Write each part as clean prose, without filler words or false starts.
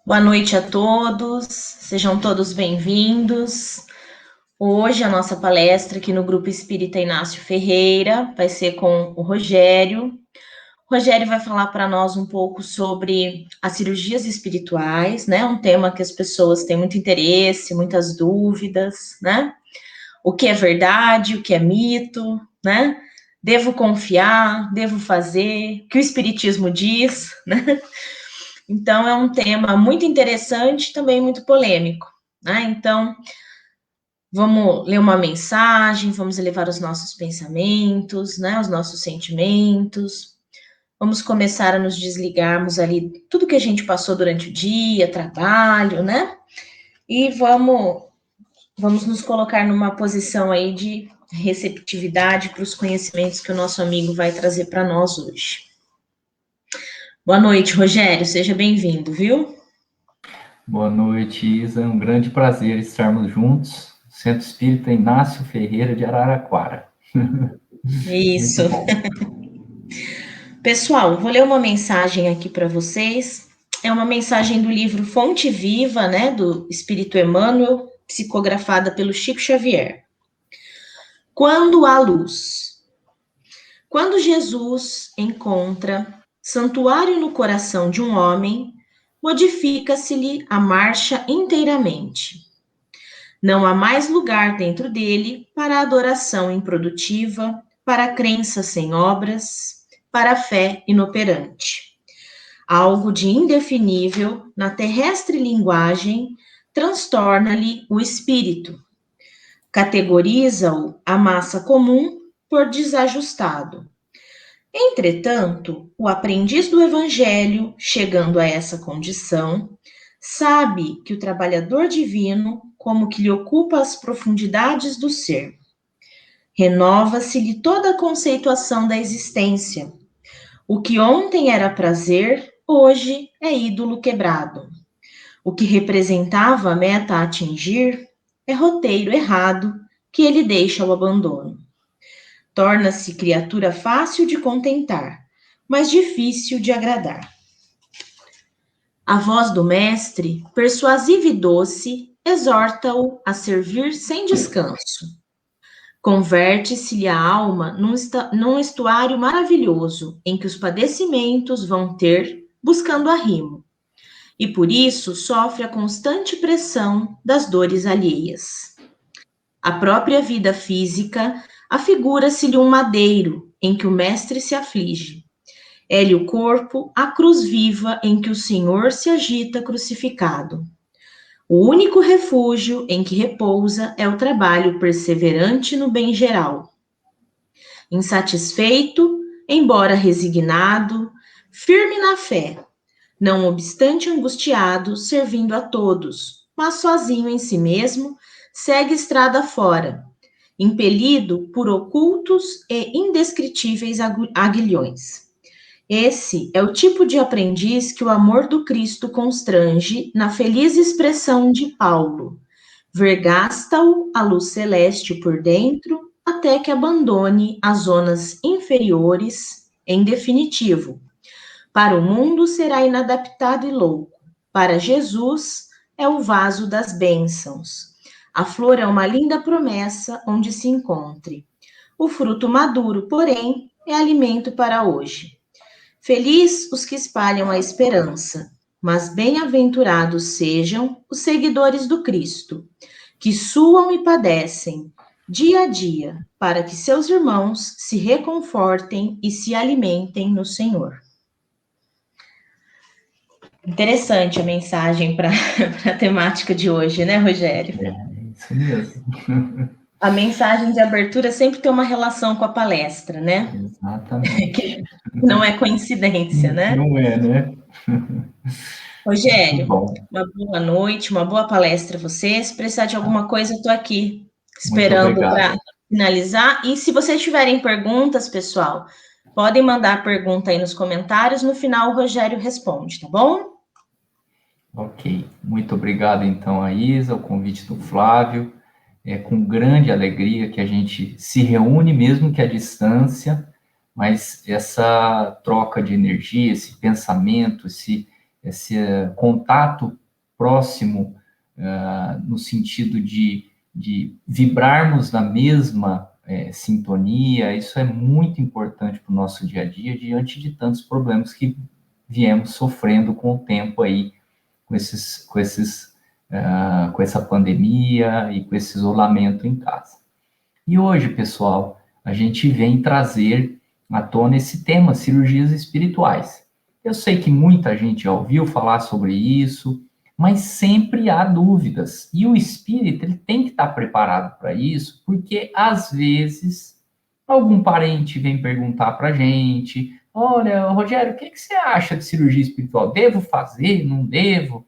Boa noite a todos, sejam todos bem-vindos. Hoje a nossa palestra aqui no Grupo Espírita Inácio Ferreira vai ser com o Rogério. O Rogério vai falar para nós um pouco sobre as cirurgias espirituais, né? Um tema que as pessoas têm muito interesse, muitas dúvidas, né? O que é verdade, o que é mito, né? Devo confiar, devo fazer, o que o Espiritismo diz, né? Então, é um tema muito interessante e também muito polêmico, né? Então, vamos ler uma mensagem, vamos elevar os nossos pensamentos, né? Os nossos sentimentos. Vamos começar a nos desligarmos ali tudo que a gente passou durante o dia, trabalho, né? E vamos nos colocar numa posição aí de receptividade para os conhecimentos que o nosso amigo vai trazer para nós hoje. Boa noite, Rogério, seja bem-vindo, viu? Boa noite, Isa. É um grande prazer estarmos juntos. Centro Espírita Inácio Ferreira de Araraquara. Isso. Muito bom. Pessoal, vou ler uma mensagem aqui para vocês. É uma mensagem do livro Fonte Viva, né, do Espírito Emmanuel, psicografada pelo Chico Xavier. Quando há luz. Quando Jesus encontra santuário no coração de um homem, modifica-se-lhe a marcha inteiramente. Não há mais lugar dentro dele para a adoração improdutiva, para a crença sem obras, para a fé inoperante. Algo de indefinível na terrestre linguagem transtorna-lhe o espírito, categoriza-o a massa comum por desajustado. Entretanto, o aprendiz do Evangelho, chegando a essa condição, sabe que o trabalhador divino, como que lhe ocupa as profundidades do ser, renova-se-lhe toda a conceituação da existência. O que ontem era prazer, hoje é ídolo quebrado. O que representava a meta a atingir é roteiro errado que ele deixa ao abandono. Torna-se criatura fácil de contentar, mas difícil de agradar. A voz do mestre, persuasiva e doce, exorta-o a servir sem descanso. Converte-se-lhe a alma num estuário maravilhoso, em que os padecimentos vão ter, buscando arrimo, e por isso sofre a constante pressão das dores alheias. A própria vida física afigura-se-lhe um madeiro em que o mestre se aflige. É-lhe o corpo a cruz viva em que o Senhor se agita crucificado. O único refúgio em que repousa é o trabalho perseverante no bem geral. Insatisfeito, embora resignado, firme na fé, não obstante angustiado, servindo a todos, mas sozinho em si mesmo, segue estrada fora, impelido por ocultos e indescritíveis aguilhões. Esse é o tipo de aprendiz que o amor do Cristo constrange na feliz expressão de Paulo: vergasta-o a luz celeste por dentro, até que abandone as zonas inferiores em definitivo. Para o mundo será inadaptado e louco. Para Jesus é o vaso das bênçãos. A flor é uma linda promessa onde se encontre. O fruto maduro, porém, é alimento para hoje. Feliz os que espalham a esperança, mas bem-aventurados sejam os seguidores do Cristo, que suam e padecem dia a dia, para que seus irmãos se reconfortem e se alimentem no Senhor. Interessante a mensagem para a temática de hoje, né, Rogério? É isso mesmo. A mensagem de abertura sempre tem uma relação com a palestra, né? Exatamente. Que não é coincidência, né? Não é, né? Muito Rogério, bom. uma boa noite, uma boa palestra a você. Se precisar de alguma coisa, eu estou aqui Muito esperando para obrigado. finalizar. E se vocês tiverem perguntas, pessoal, podem mandar pergunta aí nos comentários. No final, o Rogério responde, tá bom? Ok. Muito obrigado, então, a Isa, o convite do Flávio. É com grande alegria que a gente se reúne, mesmo que à distância, mas essa troca de energia, esse pensamento, esse contato próximo, no sentido de vibrarmos na mesma sintonia, isso é muito importante para o nosso dia a dia, diante de tantos problemas que viemos sofrendo com o tempo aí, com essa pandemia e com esse isolamento em casa. E hoje, pessoal, a gente vem trazer à tona esse tema, cirurgias espirituais. Eu sei que muita gente já ouviu falar sobre isso, mas sempre há dúvidas. E o espírito ele tem que estar preparado para isso, porque às vezes algum parente vem perguntar para a gente: olha, Rogério, o que você acha de cirurgia espiritual? Devo fazer? Não devo?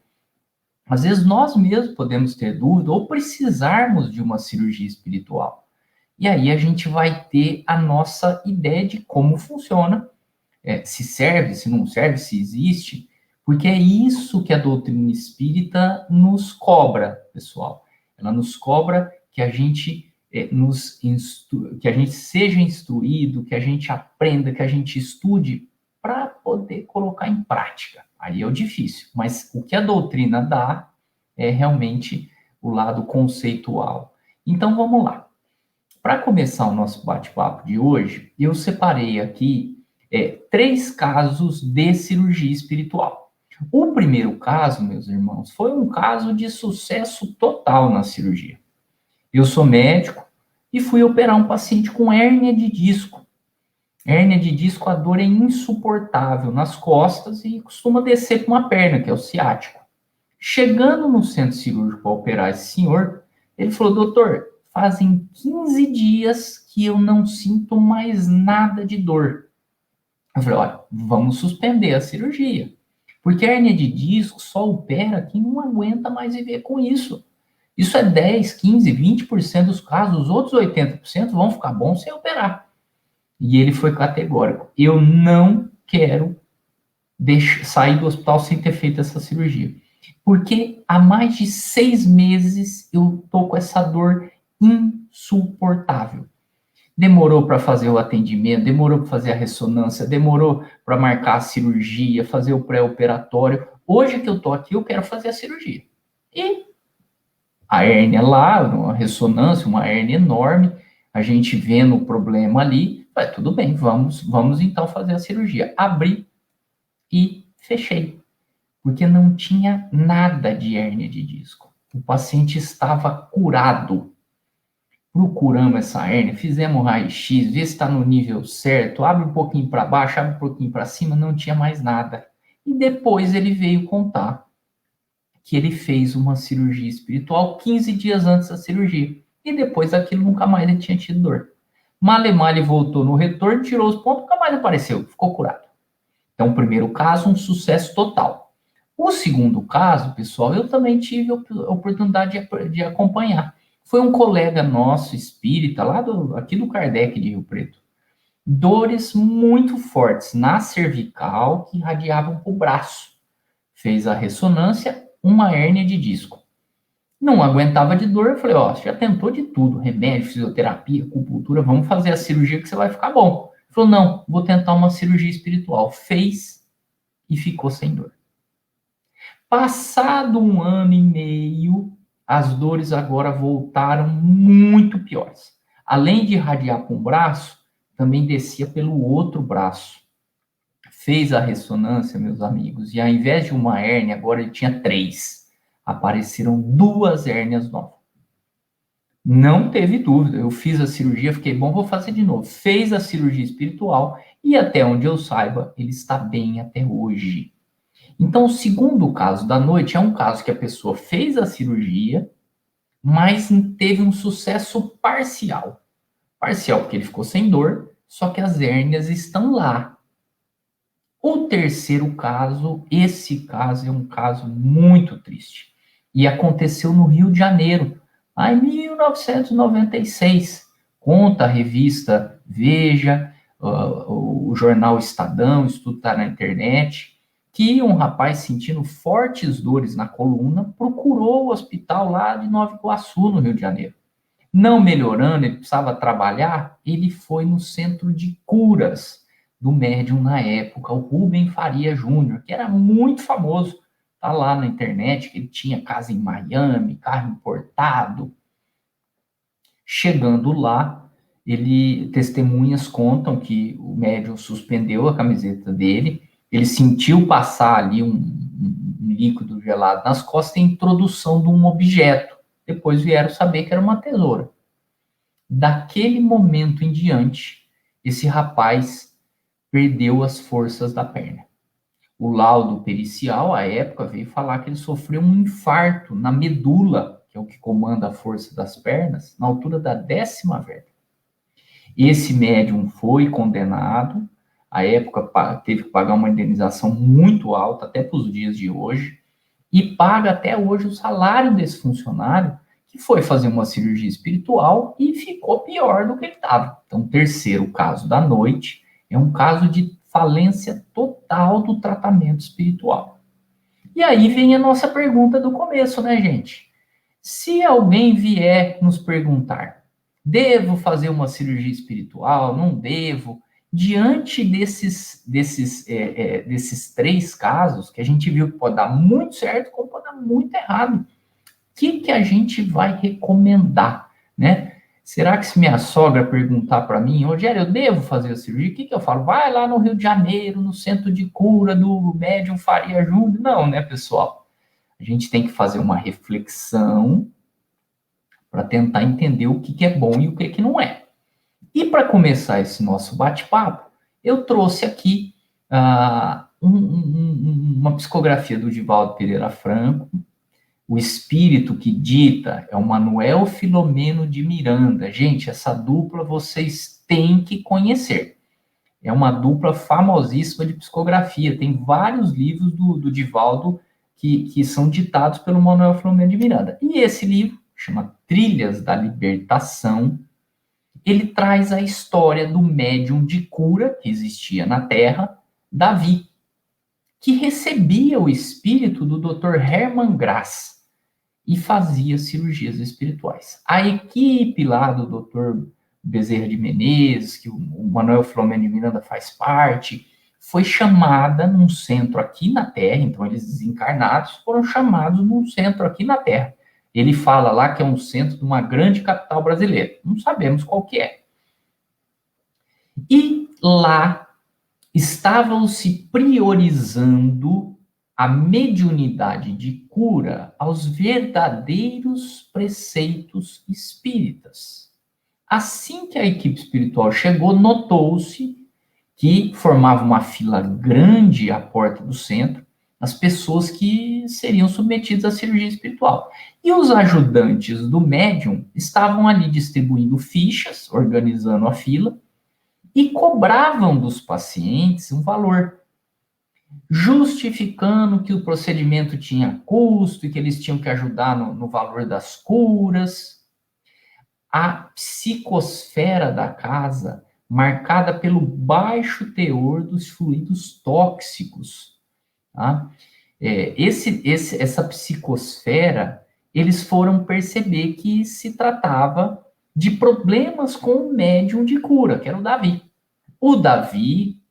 Às vezes nós mesmos podemos ter dúvida ou precisarmos de uma cirurgia espiritual. E aí a gente vai ter a nossa ideia de como funciona, se serve, se não serve, se existe, porque é isso que a doutrina espírita nos cobra, pessoal. Ela nos cobra que a gente que a gente seja instruído, que a gente aprenda, que a gente estude para poder colocar em prática. Aí é o difícil, mas o que a doutrina dá é realmente o lado conceitual. Então vamos lá. Para começar o nosso bate-papo de hoje, eu separei aqui 3 casos de cirurgia espiritual. O primeiro caso, meus irmãos, foi um caso de sucesso total na cirurgia. Eu sou médico e fui operar um paciente com hérnia de disco. Hérnia de disco, a dor é insuportável nas costas e costuma descer para uma perna, que é o ciático. Chegando no centro cirúrgico para operar esse senhor, ele falou: doutor, fazem 15 dias que eu não sinto mais nada de dor. Eu falei: olha, vamos suspender a cirurgia. Porque a hérnia de disco só opera quem não aguenta mais viver com isso. Isso é 10, 15, 20% dos casos. Os outros 80% vão ficar bons sem operar. E ele foi categórico: eu não quero sair do hospital sem ter feito essa cirurgia. Porque há mais de 6 meses eu tô com essa dor insuportável. Demorou para fazer o atendimento, demorou para fazer a ressonância, demorou para marcar a cirurgia, fazer o pré-operatório. Hoje que eu tô aqui, eu quero fazer a cirurgia. E a hérnia lá, uma ressonância, uma hérnia enorme, a gente vendo o problema ali, vai, tudo bem, vamos então fazer a cirurgia. Abri e fechei, porque não tinha nada de hérnia de disco. O paciente estava curado. Procuramos essa hérnia, fizemos raio-x, vê se está no nível certo, abre um pouquinho para baixo, abre um pouquinho para cima, não tinha mais nada. E depois ele veio contar que ele fez uma cirurgia espiritual 15 dias antes da cirurgia. E depois daquilo nunca mais ele tinha tido dor. Malemar ele voltou no retorno, tirou os pontos, nunca mais apareceu, ficou curado. Então, o primeiro caso, um sucesso total. O segundo caso, pessoal, eu também tive a oportunidade de acompanhar. Foi um colega nosso, espírita, aqui do Kardec de Rio Preto. Dores muito fortes na cervical que irradiavam para o braço. Fez a ressonância, uma hérnia de disco. Não aguentava de dor, eu falei: ó, você já tentou de tudo, remédio, fisioterapia, acupuntura, vamos fazer a cirurgia que você vai ficar bom. Ele falou: não, vou tentar uma cirurgia espiritual. Fez e ficou sem dor. Passado 1 ano e meio, as dores agora voltaram muito piores. Além de irradiar para um braço, também descia pelo outro braço. Fez a ressonância, meus amigos, e ao invés de uma hérnia, agora ele tinha 3. Apareceram 2 hérnias novas. Não teve dúvida, eu fiz a cirurgia, fiquei bom, vou fazer de novo. Fez a cirurgia espiritual e até onde eu saiba, ele está bem até hoje. Então, o segundo caso da noite é um caso que a pessoa fez a cirurgia, mas teve um sucesso parcial. Parcial porque ele ficou sem dor, só que as hérnias estão lá. O terceiro caso, esse caso é um caso muito triste. E aconteceu no Rio de Janeiro, lá em 1996. Conta a revista Veja, o jornal Estadão, isso tudo está na internet, que um rapaz sentindo fortes dores na coluna procurou o hospital lá de Nova Iguaçu, no Rio de Janeiro. Não melhorando, ele precisava trabalhar, ele foi no centro de curas, do médium na época, o Rubem Faria Júnior, que era muito famoso. Tá lá na internet que ele tinha casa em Miami, carro importado. Chegando lá, testemunhas contam que o médium suspendeu a camiseta dele, ele sentiu passar ali um líquido gelado nas costas e a introdução de um objeto. Depois vieram saber que era uma tesoura. Daquele momento em diante, esse rapaz perdeu as forças da perna. O laudo pericial, à época, veio falar que ele sofreu um infarto na medula, que é o que comanda a força das pernas, na altura da 10ª vértebra. Esse médium foi condenado, à época teve que pagar uma indenização muito alta, até para os dias de hoje, e paga até hoje o salário desse funcionário, que foi fazer uma cirurgia espiritual e ficou pior do que ele estava. Então, o terceiro caso da noite é um caso de falência total do tratamento espiritual. E aí vem a nossa pergunta do começo, né, gente? Se alguém vier nos perguntar, devo fazer uma cirurgia espiritual? Não devo? Diante desses 3 casos, que a gente viu que pode dar muito certo, como pode dar muito errado, o que a gente vai recomendar, né? Será que se minha sogra perguntar para mim, Rogério, eu devo fazer a cirurgia? O que eu falo? Vai lá no Rio de Janeiro, no centro de cura do médium Faria Júnior. Não, né, pessoal? A gente tem que fazer uma reflexão para tentar entender o que é bom e o que não é. E para começar esse nosso bate-papo, eu trouxe aqui uma psicografia do Divaldo Pereira Franco. O espírito que dita é o Manuel Filomeno de Miranda. Gente, essa dupla vocês têm que conhecer. É uma dupla famosíssima de psicografia. Tem vários livros do Divaldo que são ditados pelo Manuel Filomeno de Miranda. E esse livro, chama Trilhas da Libertação, ele traz a história do médium de cura que existia na Terra, Davi, que recebia o espírito do Dr. Hermann Grass e fazia cirurgias espirituais. A equipe lá do Dr. Bezerra de Menezes, que o Manuel Filomeno de Miranda faz parte, foi chamada num centro aqui na Terra, então eles desencarnados foram chamados num centro aqui na Terra. Ele fala lá que é um centro de uma grande capital brasileira. Não sabemos qual que é. E lá estavam se priorizando a mediunidade de cura aos verdadeiros preceitos espíritas. Assim que a equipe espiritual chegou, notou-se que formava uma fila grande à porta do centro, as pessoas que seriam submetidas à cirurgia espiritual. E os ajudantes do médium estavam ali distribuindo fichas, organizando a fila, e cobravam dos pacientes um valor, justificando que o procedimento tinha custo e que eles tinham que ajudar no valor das curas. A psicosfera da casa, marcada pelo baixo teor dos fluidos tóxicos. Tá? Essa psicosfera, eles foram perceber que se tratava de problemas com o médium de cura, que era o Davi. O Davi,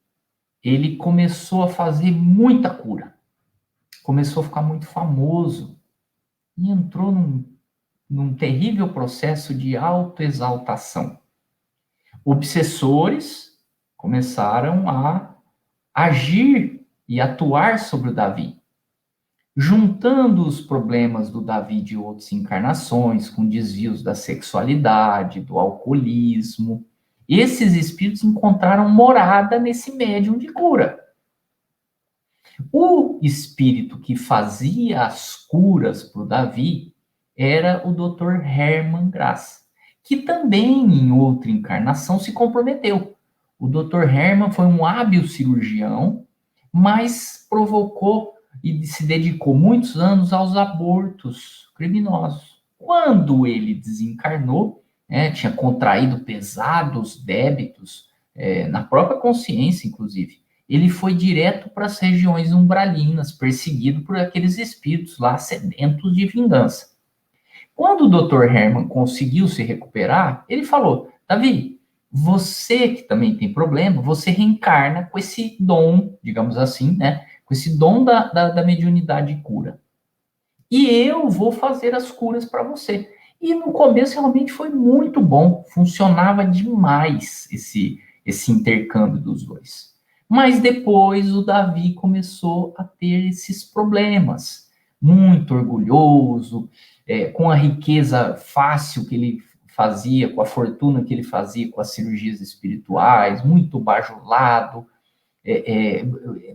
ele começou a fazer muita cura. Começou a ficar muito famoso. E entrou num terrível processo de autoexaltação. Obsessores começaram a agir e atuar sobre o Davi, juntando os problemas do Davi de outras encarnações, com desvios da sexualidade, do alcoolismo. Esses espíritos encontraram morada nesse médium de cura. O espírito que fazia as curas para o Davi era o Dr. Hermann Grass, que também, em outra encarnação, se comprometeu. O Dr. Hermann foi um hábil cirurgião, mas provocou e se dedicou muitos anos aos abortos criminosos. Quando ele desencarnou, tinha contraído pesados débitos, na própria consciência, inclusive, ele foi direto para as regiões umbralinas, perseguido por aqueles espíritos lá sedentos de vingança. Quando o Dr. Hermann conseguiu se recuperar, ele falou: Davi, você que também tem problema, você reencarna com esse dom, digamos assim, né? Com esse dom da mediunidade de cura. E eu vou fazer as curas para você. E no começo realmente foi muito bom, funcionava demais esse intercâmbio dos dois. Mas depois o Davi começou a ter esses problemas, muito orgulhoso, com a riqueza fácil que ele fazia, com a fortuna que ele fazia com as cirurgias espirituais, muito bajulado,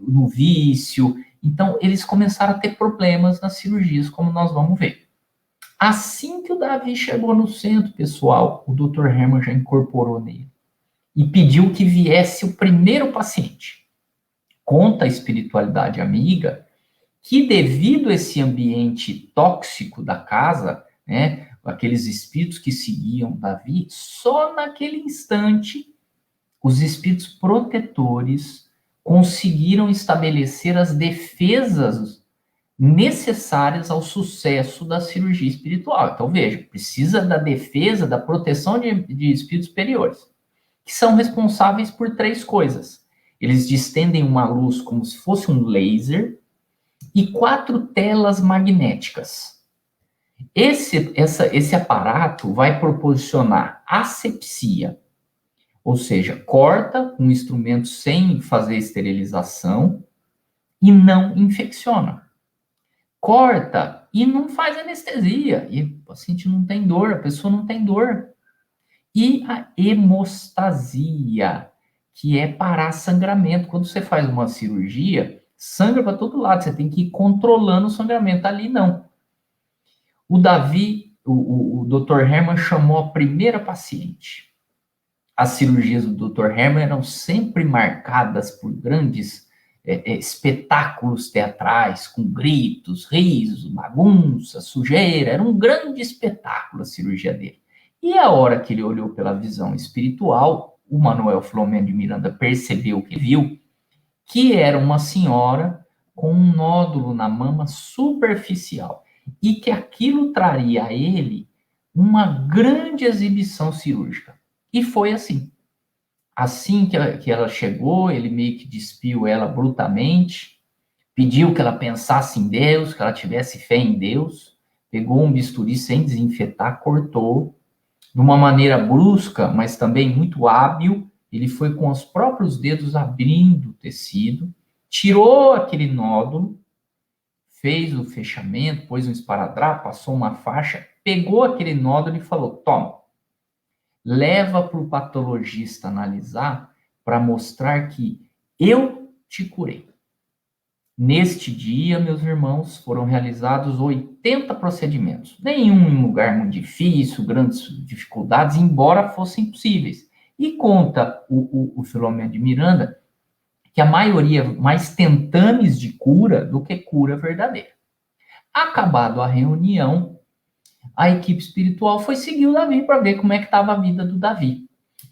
no vício. Então, eles começaram a ter problemas nas cirurgias, como nós vamos ver. Assim que o Davi chegou no centro, pessoal, o Dr. Herman já incorporou nele e pediu que viesse o primeiro paciente. Conta a espiritualidade amiga que, devido a esse ambiente tóxico da casa, né, aqueles espíritos que seguiam Davi, só naquele instante os espíritos protetores conseguiram estabelecer as defesas necessárias ao sucesso da cirurgia espiritual. Então, veja, precisa da defesa, da proteção de espíritos superiores, que são responsáveis por 3 coisas. Eles distendem uma luz como se fosse um laser e 4 telas magnéticas. Esse aparato vai proporcionar asepsia, ou seja, corta um instrumento sem fazer esterilização e não infecciona. Corta e não faz anestesia. E o paciente não tem dor, a pessoa não tem dor. E a hemostasia, que é parar sangramento. Quando você faz uma cirurgia, sangra para todo lado, você tem que ir controlando o sangramento. Ali não. O Davi, o Dr. Herman chamou a primeira paciente. As cirurgias do Dr. Herman eram sempre marcadas por grandes espetáculos teatrais, com gritos, risos, bagunça, sujeira. Era um grande espetáculo a cirurgia dele. E a hora que ele olhou pela visão espiritual, o Manuel Filomeno de Miranda percebeu que viu que era uma senhora com um nódulo na mama superficial e que aquilo traria a ele uma grande exibição cirúrgica. E foi assim. Assim que ela chegou, ele meio que despiu ela brutalmente, pediu que ela pensasse em Deus, que ela tivesse fé em Deus, pegou um bisturi sem desinfetar, cortou, de uma maneira brusca, mas também muito hábil, ele foi com os próprios dedos abrindo o tecido, tirou aquele nódulo, fez o fechamento, pôs um esparadrapo, passou uma faixa, pegou aquele nódulo e falou, toma, leva para o patologista analisar para mostrar que eu te curei. Neste dia, meus irmãos, foram realizados 80 procedimentos. Nenhum em lugar muito difícil, grandes dificuldades, embora fossem possíveis. E conta o Filomeno de Miranda que a maioria mais tentames de cura do que cura verdadeira. Acabado a reunião, a equipe espiritual foi seguir o Davi para ver como é que estava a vida do Davi.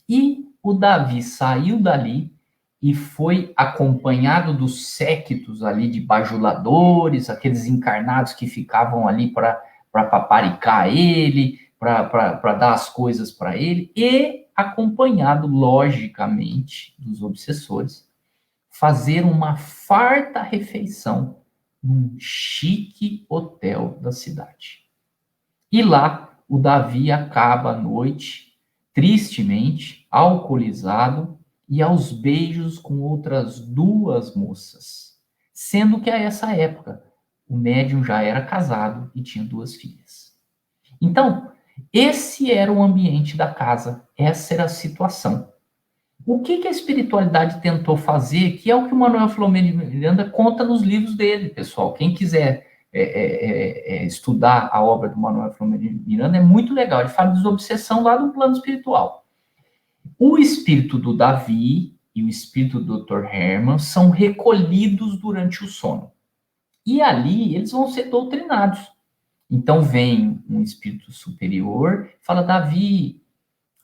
E o Davi saiu dali e foi acompanhado dos séquitos ali de bajuladores, aqueles encarnados que ficavam ali para paparicar ele, para dar as coisas para ele, e acompanhado, logicamente, dos obsessores, fazer uma farta refeição num chique hotel da cidade. E lá, o Davi acaba à noite, tristemente, alcoolizado e aos beijos com outras 2 moças. Sendo que a essa época, o médium já era casado e tinha 2 filhas. Então, esse era o ambiente da casa, essa era a situação. O que a espiritualidade tentou fazer, que é o que o Manuel Filomeno de Miranda conta nos livros dele, pessoal. Quem quiser estudar a obra do Manuel Filomeno de Miranda, é muito legal. Ele fala de desobsessão lá do plano espiritual. O espírito do Davi e o espírito do Dr. Herman são recolhidos durante o sono. E ali eles vão ser doutrinados. Então vem um espírito superior, fala, Davi,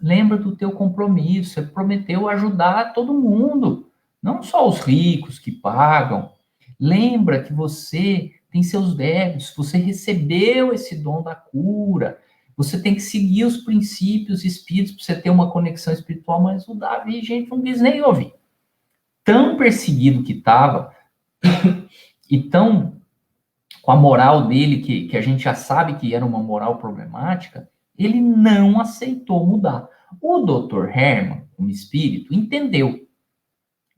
lembra do teu compromisso, você prometeu ajudar todo mundo, não só os ricos que pagam. Lembra que você tem seus débitos, você recebeu esse dom da cura, Você tem que seguir os princípios espíritos para você ter uma conexão espiritual, mas o Davi, gente, não quis nem ouvir. Tão perseguido que estava, e tão com a moral dele, que a gente já sabe que era uma moral problemática, ele não aceitou mudar. O Dr. Herman, como espírito, entendeu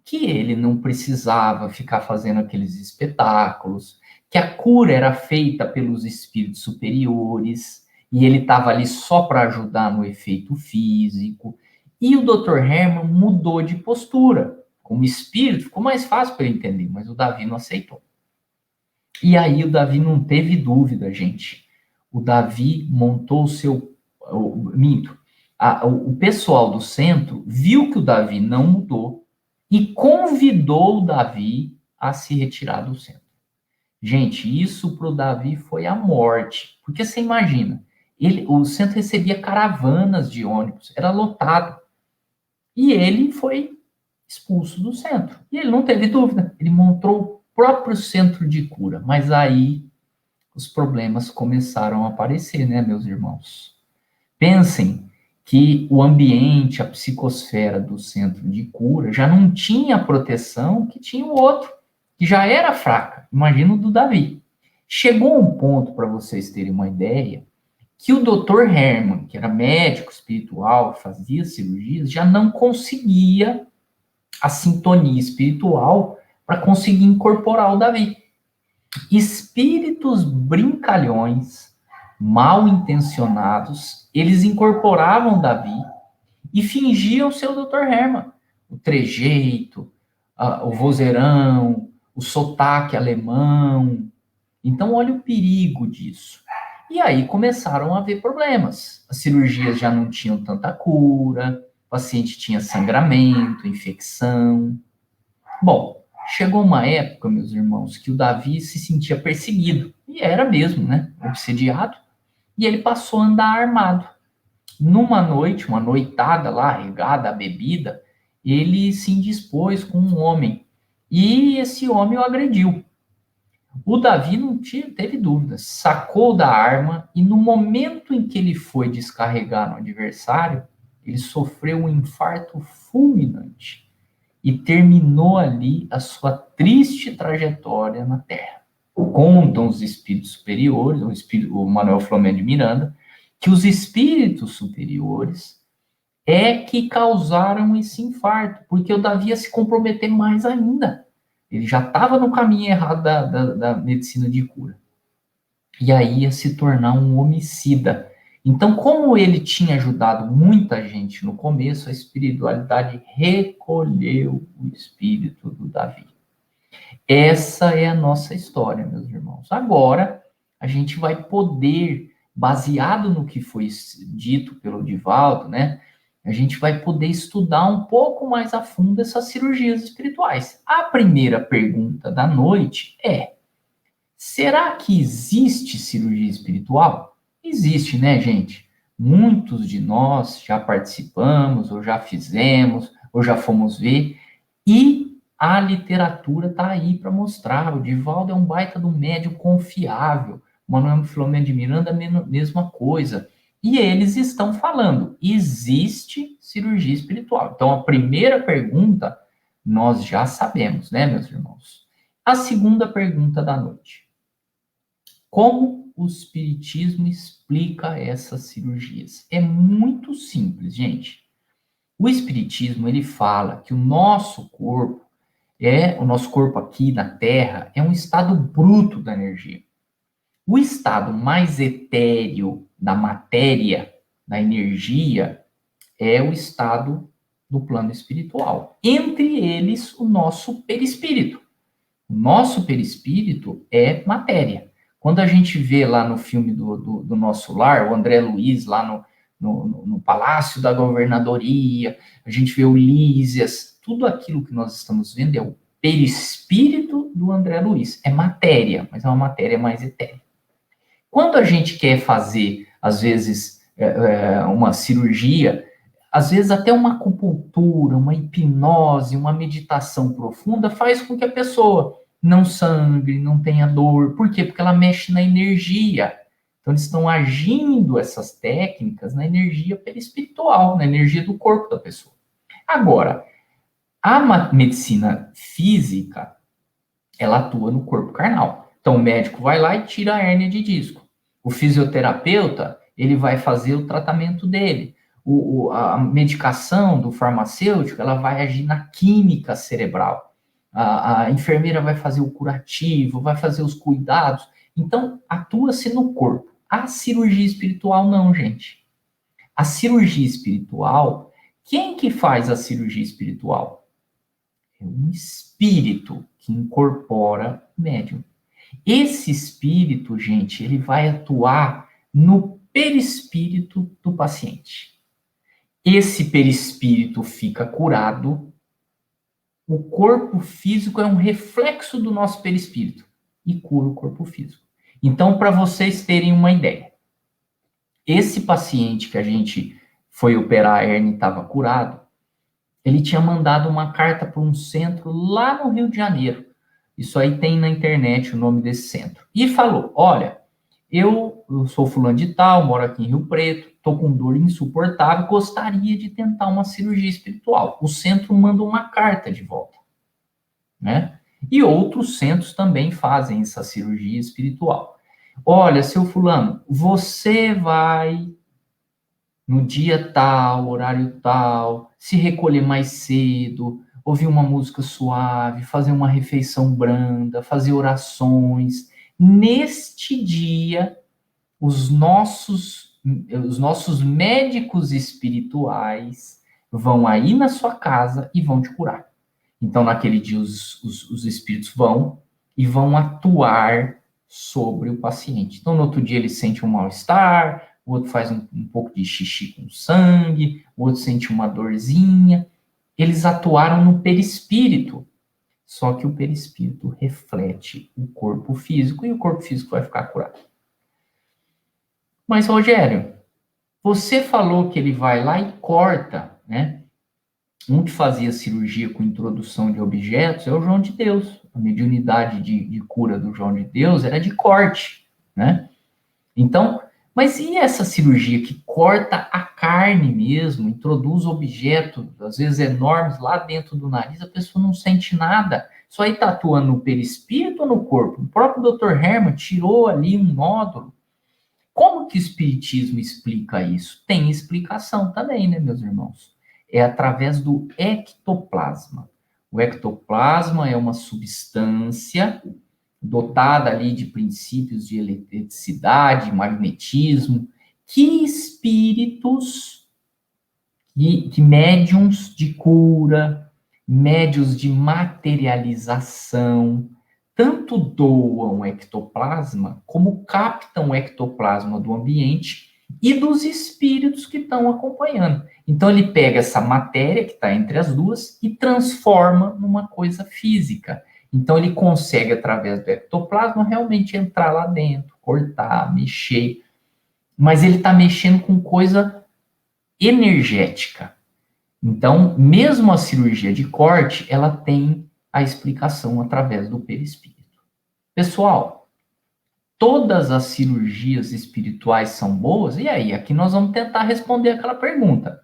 que ele não precisava ficar fazendo aqueles espetáculos, que a cura era feita pelos espíritos superiores, e ele estava ali só para ajudar no efeito físico. E o Dr. Herman mudou de postura. Como espírito, ficou mais fácil para ele entender, mas o Davi não aceitou. E aí o Davi não teve dúvida, gente. O Davi montou o seu... Minto. O pessoal do centro viu que o Davi não mudou e convidou o Davi a se retirar do centro. Gente, isso para o Davi foi a morte. Porque você imagina, o centro recebia caravanas de ônibus, era lotado. E ele foi expulso do centro. E ele não teve dúvida, ele montou o próprio centro de cura. Mas aí os problemas começaram a aparecer, né, meus irmãos? Pensem que o ambiente, a psicosfera do centro de cura já não tinha a proteção que tinha o outro, que já era fraca. Imagina o do Davi. Chegou um ponto, para vocês terem uma ideia, que o Dr. Herman, que era médico espiritual, fazia cirurgias, já não conseguia a sintonia espiritual para conseguir incorporar o Davi. Espíritos brincalhões, mal intencionados, eles incorporavam Davi e fingiam ser o Dr. Herman. O trejeito, o vozeirão, o sotaque alemão. Então, olha o perigo disso. E aí começaram a haver problemas. As cirurgias já não tinham tanta cura, o paciente tinha sangramento, infecção. Bom, chegou uma época, meus irmãos, que o Davi se sentia perseguido. E era mesmo, né? Obsediado. E ele passou a andar armado. Numa noite, uma noitada lá, regada à bebida, ele se indispôs com um homem. E esse homem o agrediu. O Davi não teve dúvidas, sacou da arma e no momento em que ele foi descarregar no adversário, ele sofreu um infarto fulminante e terminou ali a sua triste trajetória na Terra. Contam os espíritos superiores, o Manuel Filomeno de Miranda, que os espíritos superiores é que causaram esse infarto, porque o Davi ia se comprometer mais ainda. Ele já estava no caminho errado da medicina de cura. E aí ia se tornar um homicida. Então, como ele tinha ajudado muita gente no começo, a espiritualidade recolheu o espírito do Davi. Essa é a nossa história, meus irmãos. Agora, a gente vai poder, baseado no que foi dito pelo Divaldo, né? A gente vai poder estudar um pouco mais a fundo essas cirurgias espirituais. A primeira pergunta da noite é: será que existe cirurgia espiritual? Existe, né, gente? Muitos de nós já participamos, ou já fizemos, ou já fomos ver, e a literatura está aí para mostrar. O Divaldo é um baita de um médium confiável. O Manuel Filomeno de Miranda, mesma coisa. E eles estão falando, existe cirurgia espiritual. Então, a primeira pergunta, nós já sabemos, né, meus irmãos? A segunda pergunta da noite: como o Espiritismo explica essas cirurgias? É muito simples, gente. O Espiritismo, ele fala que o nosso corpo aqui na Terra, é um estado bruto da energia. O estado mais etéreo da matéria, da energia, é o estado do plano espiritual. Entre eles, o nosso perispírito. O nosso perispírito é matéria. Quando a gente vê lá no filme do Nosso Lar, o André Luiz lá no Palácio da Governadoria, a gente vê o Lísias, tudo aquilo que nós estamos vendo é o perispírito do André Luiz. É matéria, mas é uma matéria mais etérea. Quando a gente quer fazer, às vezes, uma cirurgia, às vezes até uma acupuntura, uma hipnose, uma meditação profunda faz com que a pessoa não sangre, não tenha dor. Por quê? Porque ela mexe na energia. Então, eles estão agindo essas técnicas na energia perispiritual, na energia do corpo da pessoa. Agora, a medicina física, ela atua no corpo carnal. Então, o médico vai lá e tira a hérnia de disco. O fisioterapeuta, ele vai fazer o tratamento dele. A medicação do farmacêutico, ela vai agir na química cerebral. A enfermeira vai fazer o curativo, vai fazer os cuidados. Então, atua-se no corpo. A cirurgia espiritual não, gente. A cirurgia espiritual, quem que faz a cirurgia espiritual? É um espírito que incorpora o médium. Esse espírito, gente, ele vai atuar no perispírito do paciente. Esse perispírito fica curado. O corpo físico é um reflexo do nosso perispírito e cura o corpo físico. Então, para vocês terem uma ideia, esse paciente que a gente foi operar a hérnia e estava curado, ele tinha mandado uma carta para um centro lá no Rio de Janeiro. Isso aí tem na internet o nome desse centro. E falou, olha, eu sou fulano de tal, moro aqui em Rio Preto, estou com dor insuportável, gostaria de tentar uma cirurgia espiritual. O centro manda uma carta de volta, né? E outros centros também fazem essa cirurgia espiritual. Olha, seu fulano, você vai no dia tal, horário tal, se recolher mais cedo, ouvir uma música suave, fazer uma refeição branda, fazer orações. Neste dia, os nossos médicos espirituais vão aí na sua casa e vão te curar. Então, naquele dia, os espíritos vão e vão atuar sobre o paciente. Então, no outro dia, ele sente um mal-estar, o outro faz um pouco de xixi com sangue, o outro sente uma dorzinha. Eles atuaram no perispírito, só que o perispírito reflete o corpo físico e o corpo físico vai ficar curado. Mas, Rogério, você falou que ele vai lá e corta, né? Um que fazia cirurgia com introdução de objetos é o João de Deus. A mediunidade de cura do João de Deus era de corte, né? Então, mas e essa cirurgia que corta a carne mesmo, introduz objetos, às vezes enormes, lá dentro do nariz, a pessoa não sente nada. Isso aí está atuando no perispírito ou no corpo? O próprio Dr. Hermann tirou ali um nódulo. Como que o Espiritismo explica isso? Tem explicação também, né, meus irmãos? É através do ectoplasma. O ectoplasma é uma substância dotada ali de princípios de eletricidade, magnetismo, que espíritos, que médiums de cura, médios de materialização, tanto doam ectoplasma, como captam o ectoplasma do ambiente e dos espíritos que estão acompanhando. Então, ele pega essa matéria que está entre as duas e transforma numa coisa física. Então, ele consegue, através do ectoplasma, realmente entrar lá dentro, cortar, mexer. Mas ele está mexendo com coisa energética. Então, mesmo a cirurgia de corte, ela tem a explicação através do perispírito. Pessoal, todas as cirurgias espirituais são boas? E aí? Aqui nós vamos tentar responder aquela pergunta.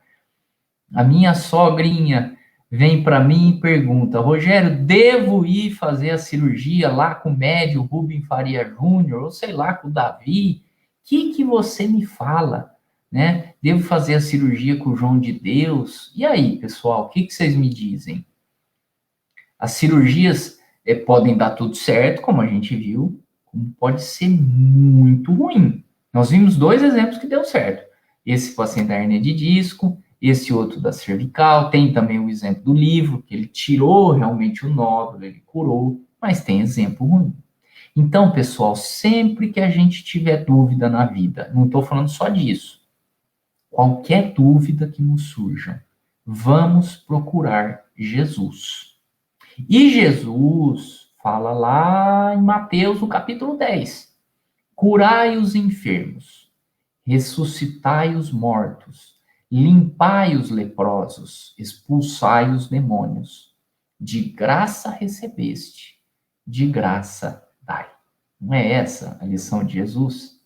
A minha sogrinha vem para mim e pergunta, Rogério, devo ir fazer a cirurgia lá com o médium Rubem Faria Júnior, ou sei lá, com o Davi? O que você me fala? Né? Devo fazer a cirurgia com o João de Deus? E aí, pessoal, o que vocês me dizem? As cirurgias podem dar tudo certo, como a gente viu, como pode ser muito ruim. Nós vimos 2 exemplos que deu certo. Esse paciente da hérnia de disco, esse outro da cervical, tem também o exemplo do livro, que ele tirou realmente o nódulo, ele curou, mas tem exemplo ruim. Então, pessoal, sempre que a gente tiver dúvida na vida, não estou falando só disso, qualquer dúvida que nos surja, vamos procurar Jesus. E Jesus fala lá em Mateus, no capítulo 10, curai os enfermos, ressuscitai os mortos, limpai os leprosos, expulsai os demônios. De graça recebeste, de graça dai. Não é essa a lição de Jesus?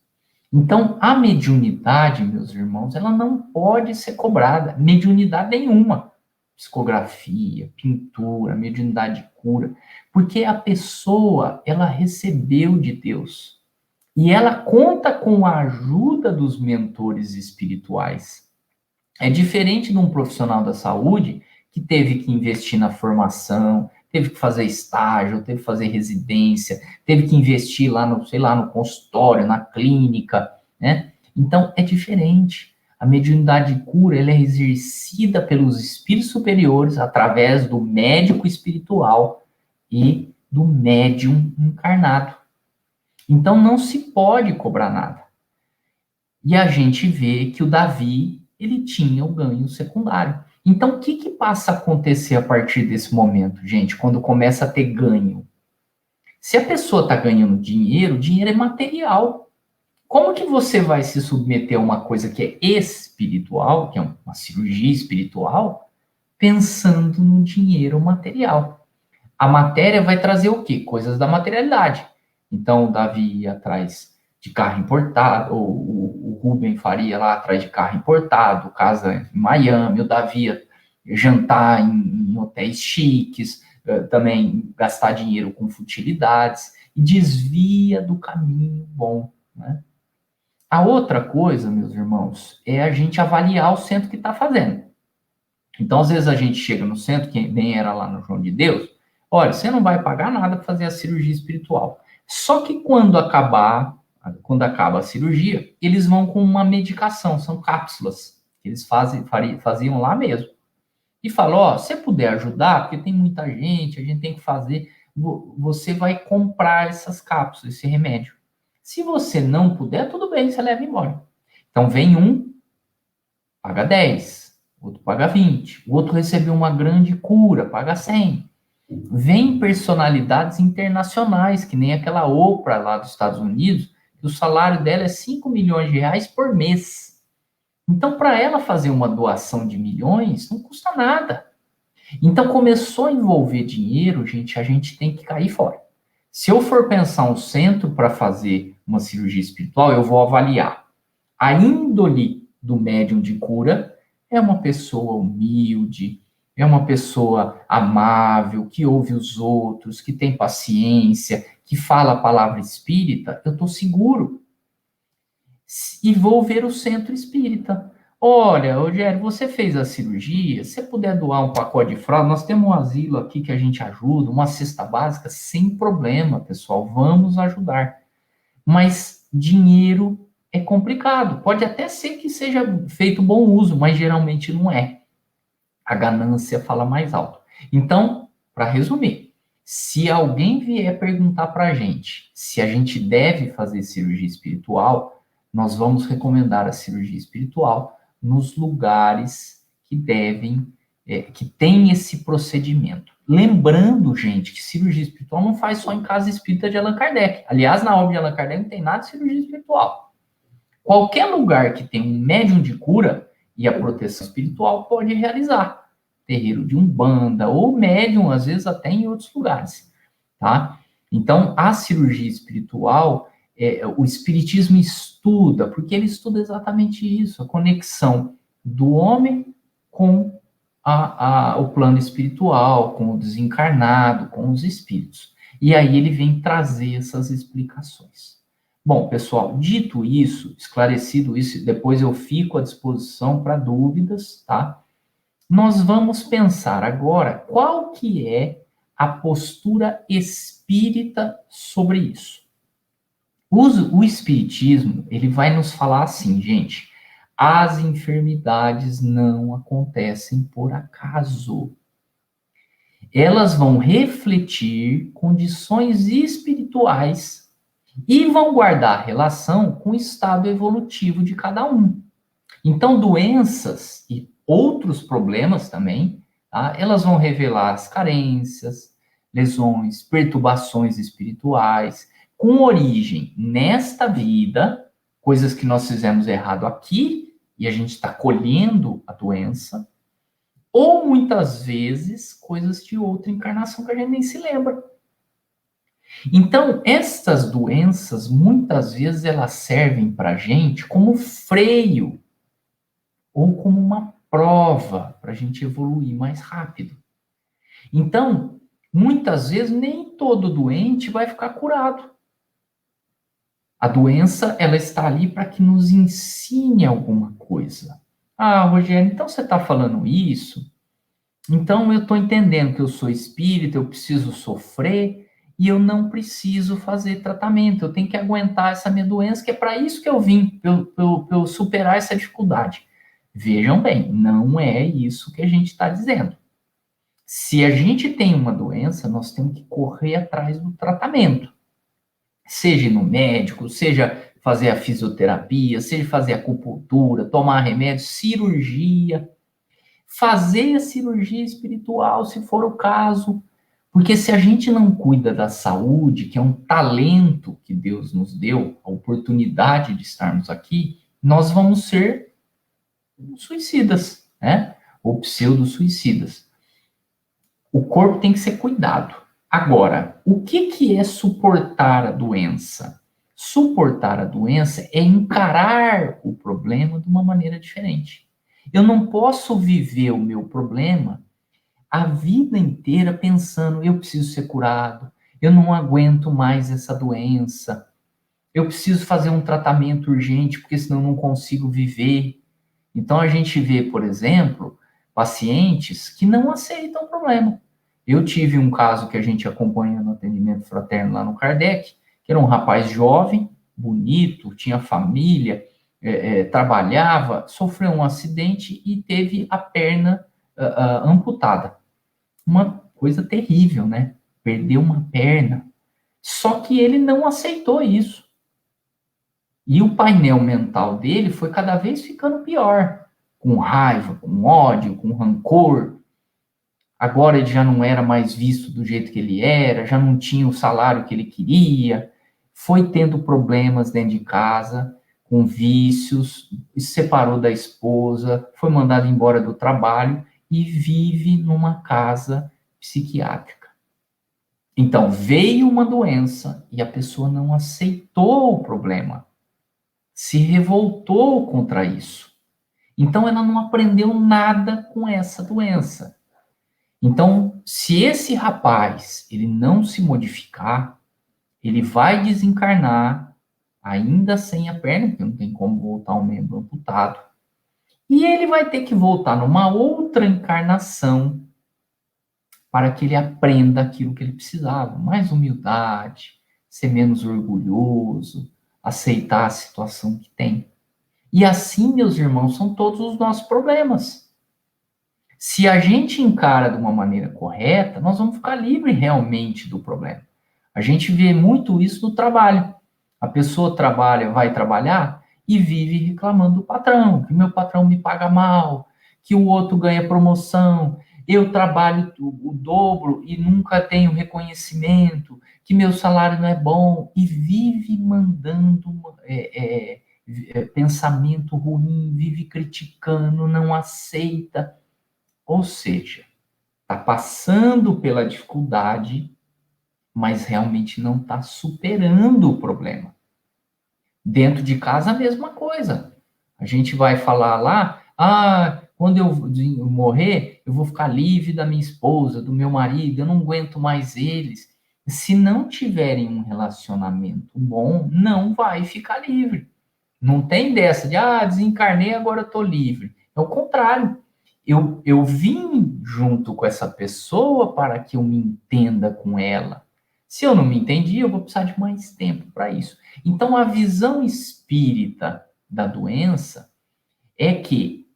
Então, a mediunidade, meus irmãos, ela não pode ser cobrada. Mediunidade nenhuma. Psicografia, pintura, mediunidade de cura. Porque a pessoa, ela recebeu de Deus. E ela conta com a ajuda dos mentores espirituais. É diferente de um profissional da saúde que teve que investir na formação, teve que fazer estágio, teve que fazer residência, teve que investir lá no, sei lá, no consultório, na clínica, né? Então, é diferente. A mediunidade de cura, ela é exercida pelos espíritos superiores através do médico espiritual e do médium encarnado. Então, não se pode cobrar nada. E a gente vê que o Davi, ele tinha o ganho secundário. Então, o que passa a acontecer a partir desse momento, gente, quando começa a ter ganho? Se a pessoa está ganhando dinheiro, o dinheiro é material. Como que você vai se submeter a uma coisa que é espiritual, que é uma cirurgia espiritual, pensando no dinheiro material? A matéria vai trazer o quê? Coisas da materialidade. Então, o Davi ia atrás de carro importado, o Rubem faria lá atrás de carro importado, casa em Miami, o Davi ia jantar em hotéis chiques, também gastar dinheiro com futilidades, e desvia do caminho bom, né? A outra coisa, meus irmãos, é a gente avaliar o centro que está fazendo. Então, às vezes a gente chega no centro, que nem era lá no João de Deus, olha, você não vai pagar nada para fazer a cirurgia espiritual. Só que quando acaba a cirurgia, eles vão com uma medicação, são cápsulas, que eles faziam lá mesmo. E falam, ó, se puder ajudar, porque tem muita gente, a gente tem que fazer, você vai comprar essas cápsulas, esse remédio. Se você não puder, tudo bem, você leva embora. Então vem um, paga 10, outro paga 20, o outro recebeu uma grande cura, paga 100. Vem personalidades internacionais, que nem aquela Oprah lá dos Estados Unidos, que o salário dela é 5 milhões de reais por mês. Então, para ela fazer uma doação de milhões, não custa nada. Então, começou a envolver dinheiro, gente, a gente tem que cair fora. Se eu for pensar um centro para fazer uma cirurgia espiritual, eu vou avaliar a índole do médium de cura. É uma pessoa humilde, é uma pessoa amável, que ouve os outros, que tem paciência, que fala a palavra espírita, eu estou seguro. E vou ver o centro espírita. Olha, Rogério, você fez a cirurgia, se você puder doar um pacote de fralda, nós temos um asilo aqui que a gente ajuda, uma cesta básica, sem problema, pessoal, vamos ajudar. Mas dinheiro é complicado. Pode até ser que seja feito bom uso, mas geralmente não é. A ganância fala mais alto. Então, para resumir, se alguém vier perguntar para a gente se a gente deve fazer cirurgia espiritual, nós vamos recomendar a cirurgia espiritual nos lugares que que tem esse procedimento. Lembrando, gente, que cirurgia espiritual não faz só em casa espírita de Allan Kardec. Aliás, na obra de Allan Kardec não tem nada de cirurgia espiritual. Qualquer lugar que tem um médium de cura e a proteção espiritual pode realizar. Terreiro de Umbanda, ou médium, às vezes até em outros lugares, tá? Então, a cirurgia espiritual, o espiritismo estuda, porque ele estuda exatamente isso, a conexão do homem com o plano espiritual, com o desencarnado, com os espíritos. E aí ele vem trazer essas explicações. Bom, pessoal, dito isso, esclarecido isso, depois eu fico à disposição para dúvidas, tá? Nós vamos pensar agora qual que é a postura espírita sobre isso. O espiritismo, ele vai nos falar assim, gente, as enfermidades não acontecem por acaso. Elas vão refletir condições espirituais e vão guardar relação com o estado evolutivo de cada um. Então, doenças e outros problemas também, tá? Elas vão revelar as carências, lesões, perturbações espirituais, com origem nesta vida, coisas que nós fizemos errado aqui, e a gente está colhendo a doença, ou muitas vezes coisas de outra encarnação que a gente nem se lembra. Então, estas doenças, muitas vezes, elas servem para a gente como freio ou como uma prova para a gente evoluir mais rápido. Então, muitas vezes, nem todo doente vai ficar curado. A doença, ela está ali para que nos ensine alguma coisa. Ah, Rogério, então você está falando isso? Então eu estou entendendo que eu sou espírita, eu preciso sofrer e eu não preciso fazer tratamento. Eu tenho que aguentar essa minha doença, que é para isso que eu vim, para eu superar essa dificuldade. Vejam bem, não é isso que a gente está dizendo. Se a gente tem uma doença, nós temos que correr atrás do tratamento. Seja no médico, seja fazer a fisioterapia, seja fazer acupuntura, tomar remédio, cirurgia, fazer a cirurgia espiritual, se for o caso. Porque se a gente não cuida da saúde, que é um talento que Deus nos deu, a oportunidade de estarmos aqui, nós vamos ser suicidas, né? Ou pseudo-suicidas. O corpo tem que ser cuidado. Agora, o que é suportar a doença? Suportar a doença é encarar o problema de uma maneira diferente. Eu não posso viver o meu problema a vida inteira pensando, eu preciso ser curado, eu não aguento mais essa doença, eu preciso fazer um tratamento urgente, porque senão eu não consigo viver. Então a gente vê, por exemplo, pacientes que não aceitam o problema. Eu tive um caso que a gente acompanha no atendimento fraterno lá no Kardec, que era um rapaz jovem, bonito, tinha família, trabalhava, sofreu um acidente e teve a perna amputada. Uma coisa terrível, né? Perdeu uma perna. Só que ele não aceitou isso. E o painel mental dele foi cada vez ficando pior, com raiva, com ódio, com rancor. Agora ele já não era mais visto do jeito que ele era, já não tinha o salário que ele queria, foi tendo problemas dentro de casa, com vícios, se separou da esposa, foi mandado embora do trabalho e vive numa casa psiquiátrica. Então, veio uma doença e a pessoa não aceitou o problema, se revoltou contra isso. Então, ela não aprendeu nada com essa doença. Então, se esse rapaz ele não se modificar, ele vai desencarnar ainda sem a perna, porque não tem como voltar um membro amputado, e ele vai ter que voltar numa outra encarnação para que ele aprenda aquilo que ele precisava, mais humildade, ser menos orgulhoso, aceitar a situação que tem. E assim, meus irmãos, são todos os nossos problemas. Se a gente encara de uma maneira correta, nós vamos ficar livre realmente do problema. A gente vê muito isso no trabalho. A pessoa trabalha, vai trabalhar e vive reclamando do patrão, que meu patrão me paga mal, que o outro ganha promoção, eu trabalho o dobro e nunca tenho reconhecimento, que meu salário não é bom, e vive mandando pensamento ruim, vive criticando, não aceita. Ou seja, está passando pela dificuldade, mas realmente não está superando o problema. Dentro de casa, a mesma coisa. A gente vai falar lá, quando eu morrer, eu vou ficar livre da minha esposa, do meu marido, eu não aguento mais eles. Se não tiverem um relacionamento bom, não vai ficar livre. Não tem dessa de, desencarnei, agora estou livre. É o contrário. Eu vim junto com essa pessoa para que eu me entenda com ela. Se eu não me entendi, eu vou precisar de mais tempo para isso. Então, a visão espírita da doença é que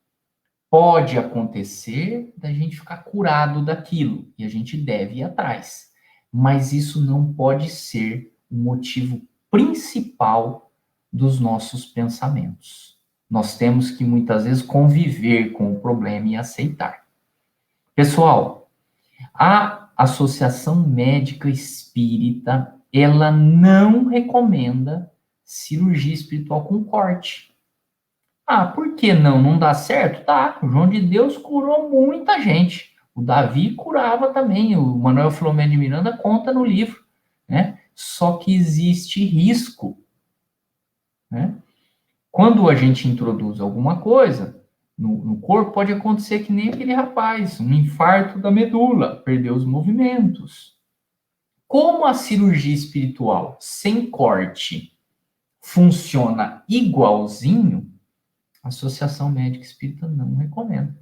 pode acontecer da gente ficar curado daquilo e a gente deve ir atrás. Mas isso não pode ser o motivo principal dos nossos pensamentos. Nós temos que, muitas vezes, conviver com o problema e aceitar. Pessoal, a Associação Médica Espírita, ela não recomenda cirurgia espiritual com corte. Por que não? Não dá certo? Tá, o João de Deus curou muita gente. O Davi curava também, o Manuel Filomeno de Miranda conta no livro, né? só que existe risco, né? Quando a gente introduz alguma coisa no corpo, pode acontecer que nem aquele rapaz, um infarto da medula, perdeu os movimentos. Como a cirurgia espiritual sem corte funciona igualzinho, a Associação Médica Espírita não recomenda.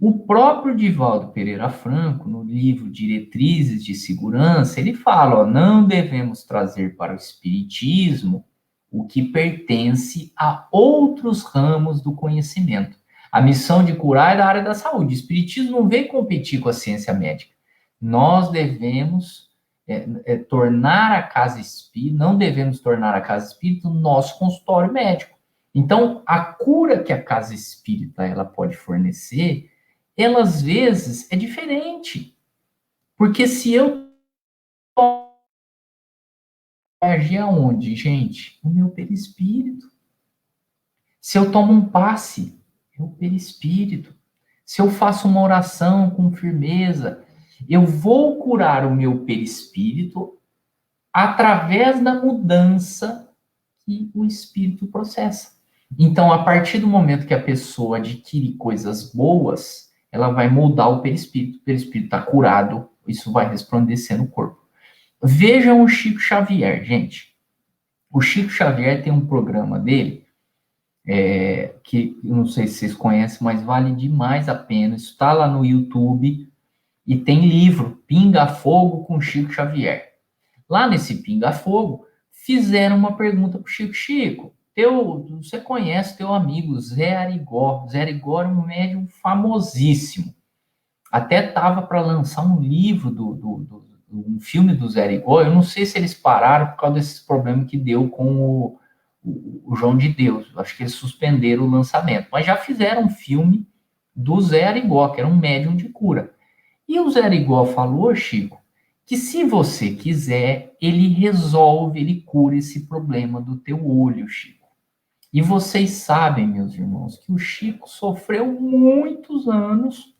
O próprio Divaldo Pereira Franco, no livro Diretrizes de Segurança, ele fala, ó, não devemos trazer para o espiritismo o que pertence a outros ramos do conhecimento. A missão de curar é da área da saúde. O espiritismo não vem competir com a ciência médica. Nós devemos tornar a casa espírita, não devemos tornar a casa espírita o nosso consultório médico. Então, a cura que a casa espírita ela pode fornecer, ela às vezes é diferente. Porque se eu agir aonde, gente? No meu perispírito. Se eu tomo um passe, é o perispírito. Se eu faço uma oração com firmeza, eu vou curar o meu perispírito através da mudança que o espírito processa. Então, a partir do momento que a pessoa adquire coisas boas, ela vai moldar o perispírito. O perispírito está curado, isso vai resplandecer no corpo. Vejam o Chico Xavier, gente. O Chico Xavier tem um programa dele, que eu não sei se vocês conhecem, mas vale demais a pena. Isso está lá no YouTube e tem livro, Pinga Fogo com Chico Xavier. Lá nesse Pinga Fogo, fizeram uma pergunta para o Chico. Chico, você conhece teu amigo Zé Arigó. Zé Arigó era um médium famosíssimo. Até estava para lançar um livro, um filme do Zé Arigó. Eu não sei se eles pararam por causa desses problemas que deu com o João de Deus. Acho que eles suspenderam o lançamento. Mas já fizeram um filme do Zé Arigó, que era um médium de cura. E o Zé Arigó falou, Chico, que se você quiser, ele resolve, ele cura esse problema do teu olho, Chico. E vocês sabem, meus irmãos, que o Chico sofreu muitos anos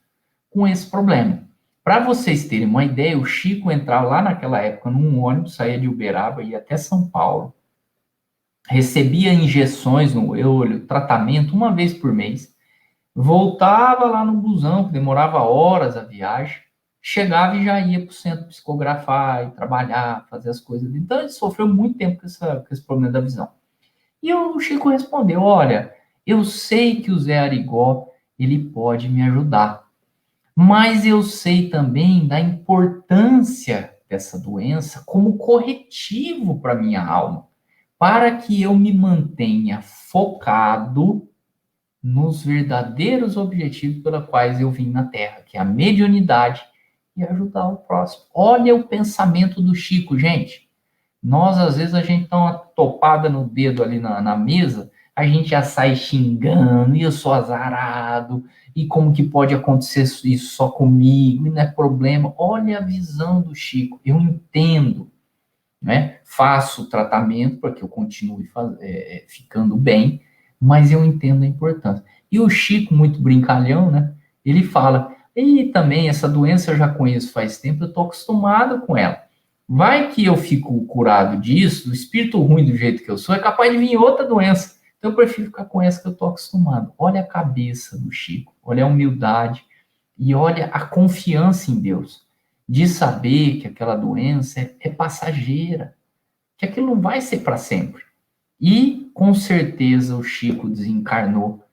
com esse problema. Para vocês terem uma ideia, o Chico entrava lá naquela época num ônibus, saía de Uberaba e ia até São Paulo, recebia injeções no olho, tratamento uma vez por mês, voltava lá no busão, que demorava horas a viagem, chegava e já ia para o centro psicografar e trabalhar, fazer as coisas. Então, ele sofreu muito tempo com esse problema da visão. E o Chico respondeu, olha, eu sei que o Zé Arigó, ele pode me ajudar, mas eu sei também da importância dessa doença como corretivo para minha alma, para que eu me mantenha focado nos verdadeiros objetivos pelos quais eu vim na Terra, que é a mediunidade e ajudar o próximo. Olha o pensamento do Chico, gente. Nós, às vezes, a gente dá uma topada no dedo ali na mesa, a gente já sai xingando, e eu sou azarado, e como que pode acontecer isso só comigo, e não é problema. Olha a visão do Chico. Eu entendo, né? Faço o tratamento para que eu continue ficando bem, mas eu entendo a importância. E o Chico, muito brincalhão, né? Ele fala, e também essa doença eu já conheço faz tempo, eu estou acostumado com ela. Vai que eu fico curado disso, o espírito ruim do jeito que eu sou, é capaz de vir outra doença. Então eu prefiro ficar com essa que eu estou acostumado. Olha a cabeça do Chico, olha a humildade e olha a confiança em Deus, de saber que aquela doença é passageira, que aquilo não vai ser para sempre. E, com certeza, o Chico desencarnou.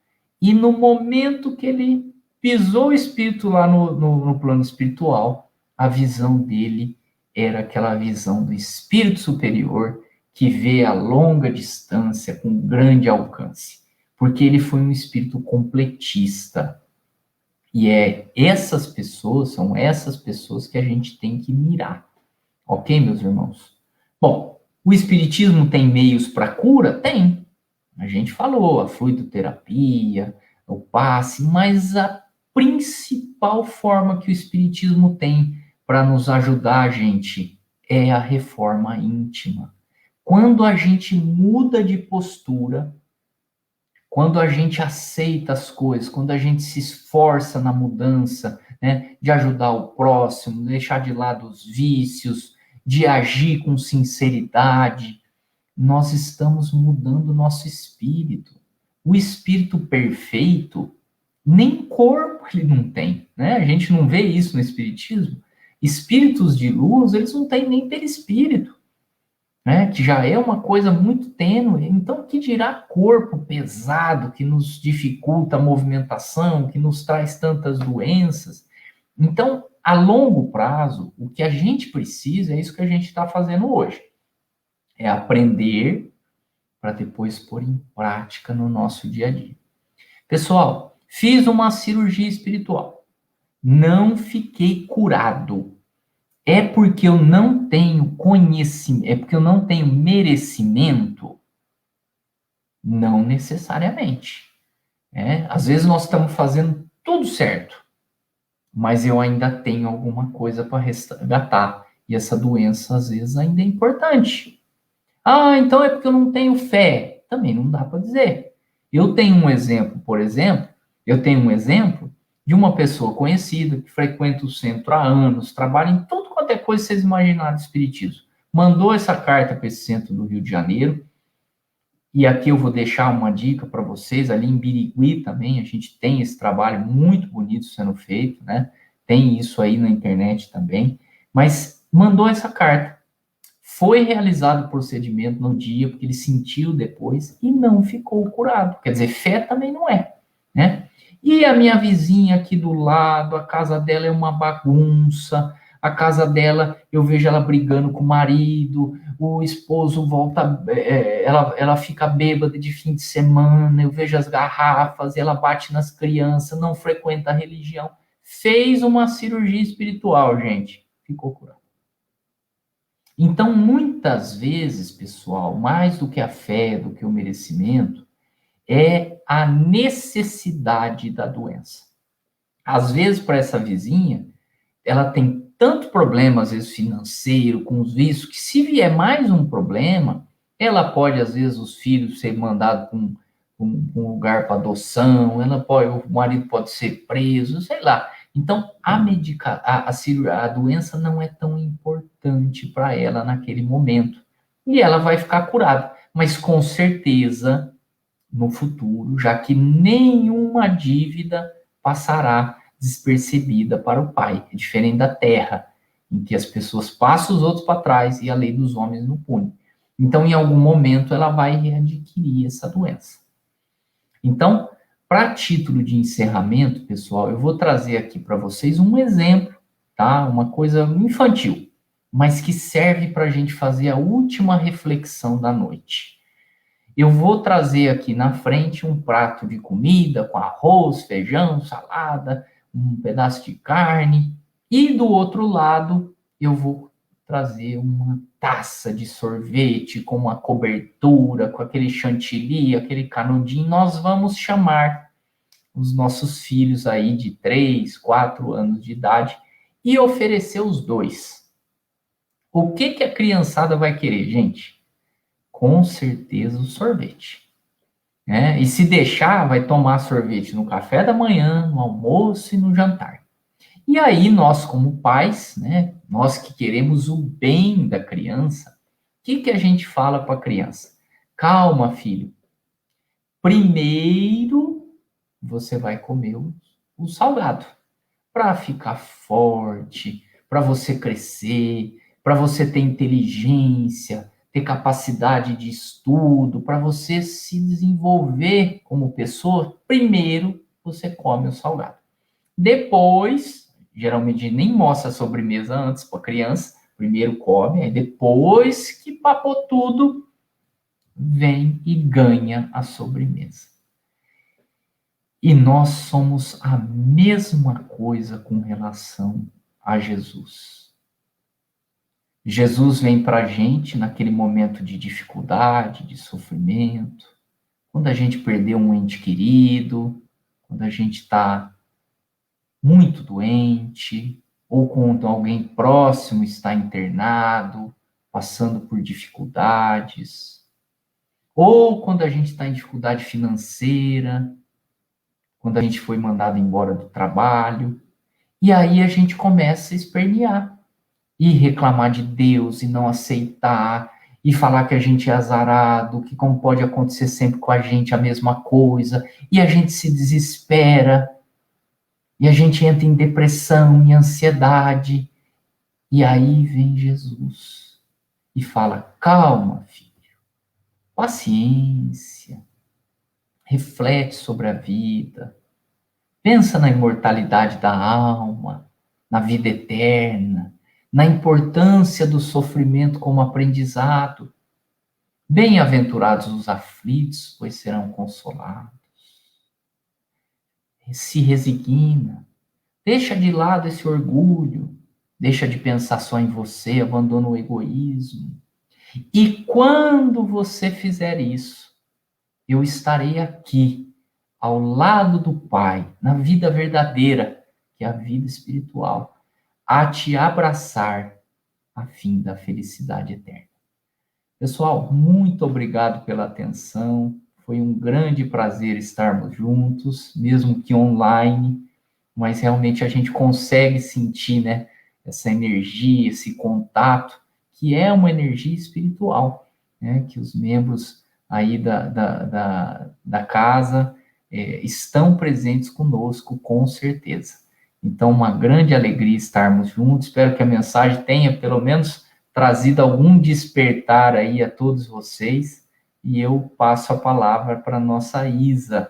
E no momento que ele pisou o espírito lá no plano espiritual, a visão dele era aquela visão do espírito superior que vê a longa distância com grande alcance. Porque ele foi um espírito completista. E são essas pessoas que a gente tem que mirar. Ok, meus irmãos? Bom, o espiritismo tem meios para cura? Tem. A gente falou, a fluidoterapia, o passe, mas a principal forma que o espiritismo tem para nos ajudar, gente, é a reforma íntima. Quando a gente muda de postura, quando a gente aceita as coisas, quando a gente se esforça na mudança, né, de ajudar o próximo, deixar de lado os vícios de agir com sinceridade, nós estamos mudando o nosso espírito. O espírito perfeito, nem corpo ele não tem, né? A gente não vê isso no espiritismo. Espíritos de luz, eles não têm nem perispírito, né? Que já é uma coisa muito tênue. Então, que dirá corpo pesado, que nos dificulta a movimentação, que nos traz tantas doenças. Então, a longo prazo, o que a gente precisa é isso que a gente está fazendo hoje. É aprender para depois pôr em prática no nosso dia a dia. Pessoal, fiz uma cirurgia espiritual. Não fiquei curado. É porque eu não tenho conhecimento, é porque eu não tenho merecimento? Não necessariamente. Às vezes nós estamos fazendo tudo certo, mas eu ainda tenho alguma coisa para resgatar. E essa doença, às vezes, ainda é importante. Ah, então é porque eu não tenho fé. Também não dá para dizer. Eu tenho um exemplo, por exemplo, de uma pessoa conhecida que frequenta o centro há anos, trabalha em tudo quanto é coisa que vocês imaginarem de espiritismo. Mandou essa carta para esse centro do Rio de Janeiro, e aqui eu vou deixar uma dica para vocês, ali em Birigui também, a gente tem esse trabalho muito bonito sendo feito, né? Tem isso aí na internet também, mas mandou essa carta. Foi realizado o procedimento no dia, porque ele sentiu depois e não ficou curado. Quer dizer, fé também não é, né? E a minha vizinha aqui do lado, a casa dela é uma bagunça, a casa dela, eu vejo ela brigando com o marido, o esposo volta, ela fica bêbada de fim de semana, eu vejo as garrafas, ela bate nas crianças, não frequenta a religião. Fez uma cirurgia espiritual, gente, ficou curado. Então, muitas vezes, pessoal, mais do que a fé, do que o merecimento, é a necessidade da doença. Às vezes, para essa vizinha, ela tem tanto problema, às vezes, financeiro, com os vícios, que se vier mais um problema, ela pode, às vezes, os filhos ser mandados para um lugar para adoção, o marido pode ser preso, sei lá. Então, a doença não é tão importante para ela naquele momento. E ela vai ficar curada. Mas, com certeza, no futuro, já que nenhuma dívida passará despercebida para o pai. É diferente da terra, em que as pessoas passam os outros para trás e a lei dos homens não pune. Então, em algum momento, ela vai readquirir essa doença. Então, para título de encerramento, pessoal, eu vou trazer aqui para vocês um exemplo, tá? Uma coisa infantil, mas que serve para a gente fazer a última reflexão da noite. Eu vou trazer aqui na frente um prato de comida com arroz, feijão, salada, um pedaço de carne, e do outro lado eu vou trazer uma taça de sorvete com uma cobertura, com aquele chantilly, aquele canudinho. Nós vamos chamar os nossos filhos aí de 3, 4 anos de idade e oferecer os dois. O que a criançada vai querer, gente? Com certeza o sorvete. E se deixar, vai tomar sorvete no café da manhã, no almoço e no jantar. E aí, nós como pais, né, nós que queremos o bem da criança, o que a gente fala para a criança? Calma, filho. Primeiro, você vai comer o salgado. Para ficar forte, para você crescer, para você ter inteligência, ter capacidade de estudo, para você se desenvolver como pessoa, primeiro você come o salgado. Depois, geralmente nem mostra a sobremesa antes para a criança, primeiro come, aí depois que papou tudo, vem e ganha a sobremesa. E nós somos a mesma coisa com relação a Jesus. Jesus vem para a gente naquele momento de dificuldade, de sofrimento, quando a gente perdeu um ente querido, quando a gente está muito doente, ou quando alguém próximo está internado, passando por dificuldades, ou quando a gente está em dificuldade financeira, quando a gente foi mandado embora do trabalho, e aí a gente começa a espernear. e reclamar de Deus e não aceitar, e falar que a gente é azarado, que como pode acontecer sempre com a gente a mesma coisa, e a gente se desespera, e a gente entra em depressão, em ansiedade, e aí vem Jesus e fala: calma, filho, paciência, reflete sobre a vida, pensa na imortalidade da alma, na vida eterna, na importância do sofrimento como aprendizado. Bem-aventurados os aflitos, pois serão consolados. Se resigna, deixa de lado esse orgulho, deixa de pensar só em você, abandona o egoísmo. E quando você fizer isso, eu estarei aqui, ao lado do Pai, na vida verdadeira, que é a vida espiritual, a te abraçar a fim da felicidade eterna. Pessoal, muito obrigado pela atenção. Foi um grande prazer estarmos juntos, mesmo que online, mas realmente a gente consegue sentir, né, essa energia, esse contato, que é uma energia espiritual, né, que os membros aí da casa estão presentes conosco, com certeza. Então, uma grande alegria estarmos juntos. Espero que a mensagem tenha, pelo menos, trazido algum despertar aí a todos vocês. E eu passo a palavra para a nossa Isa.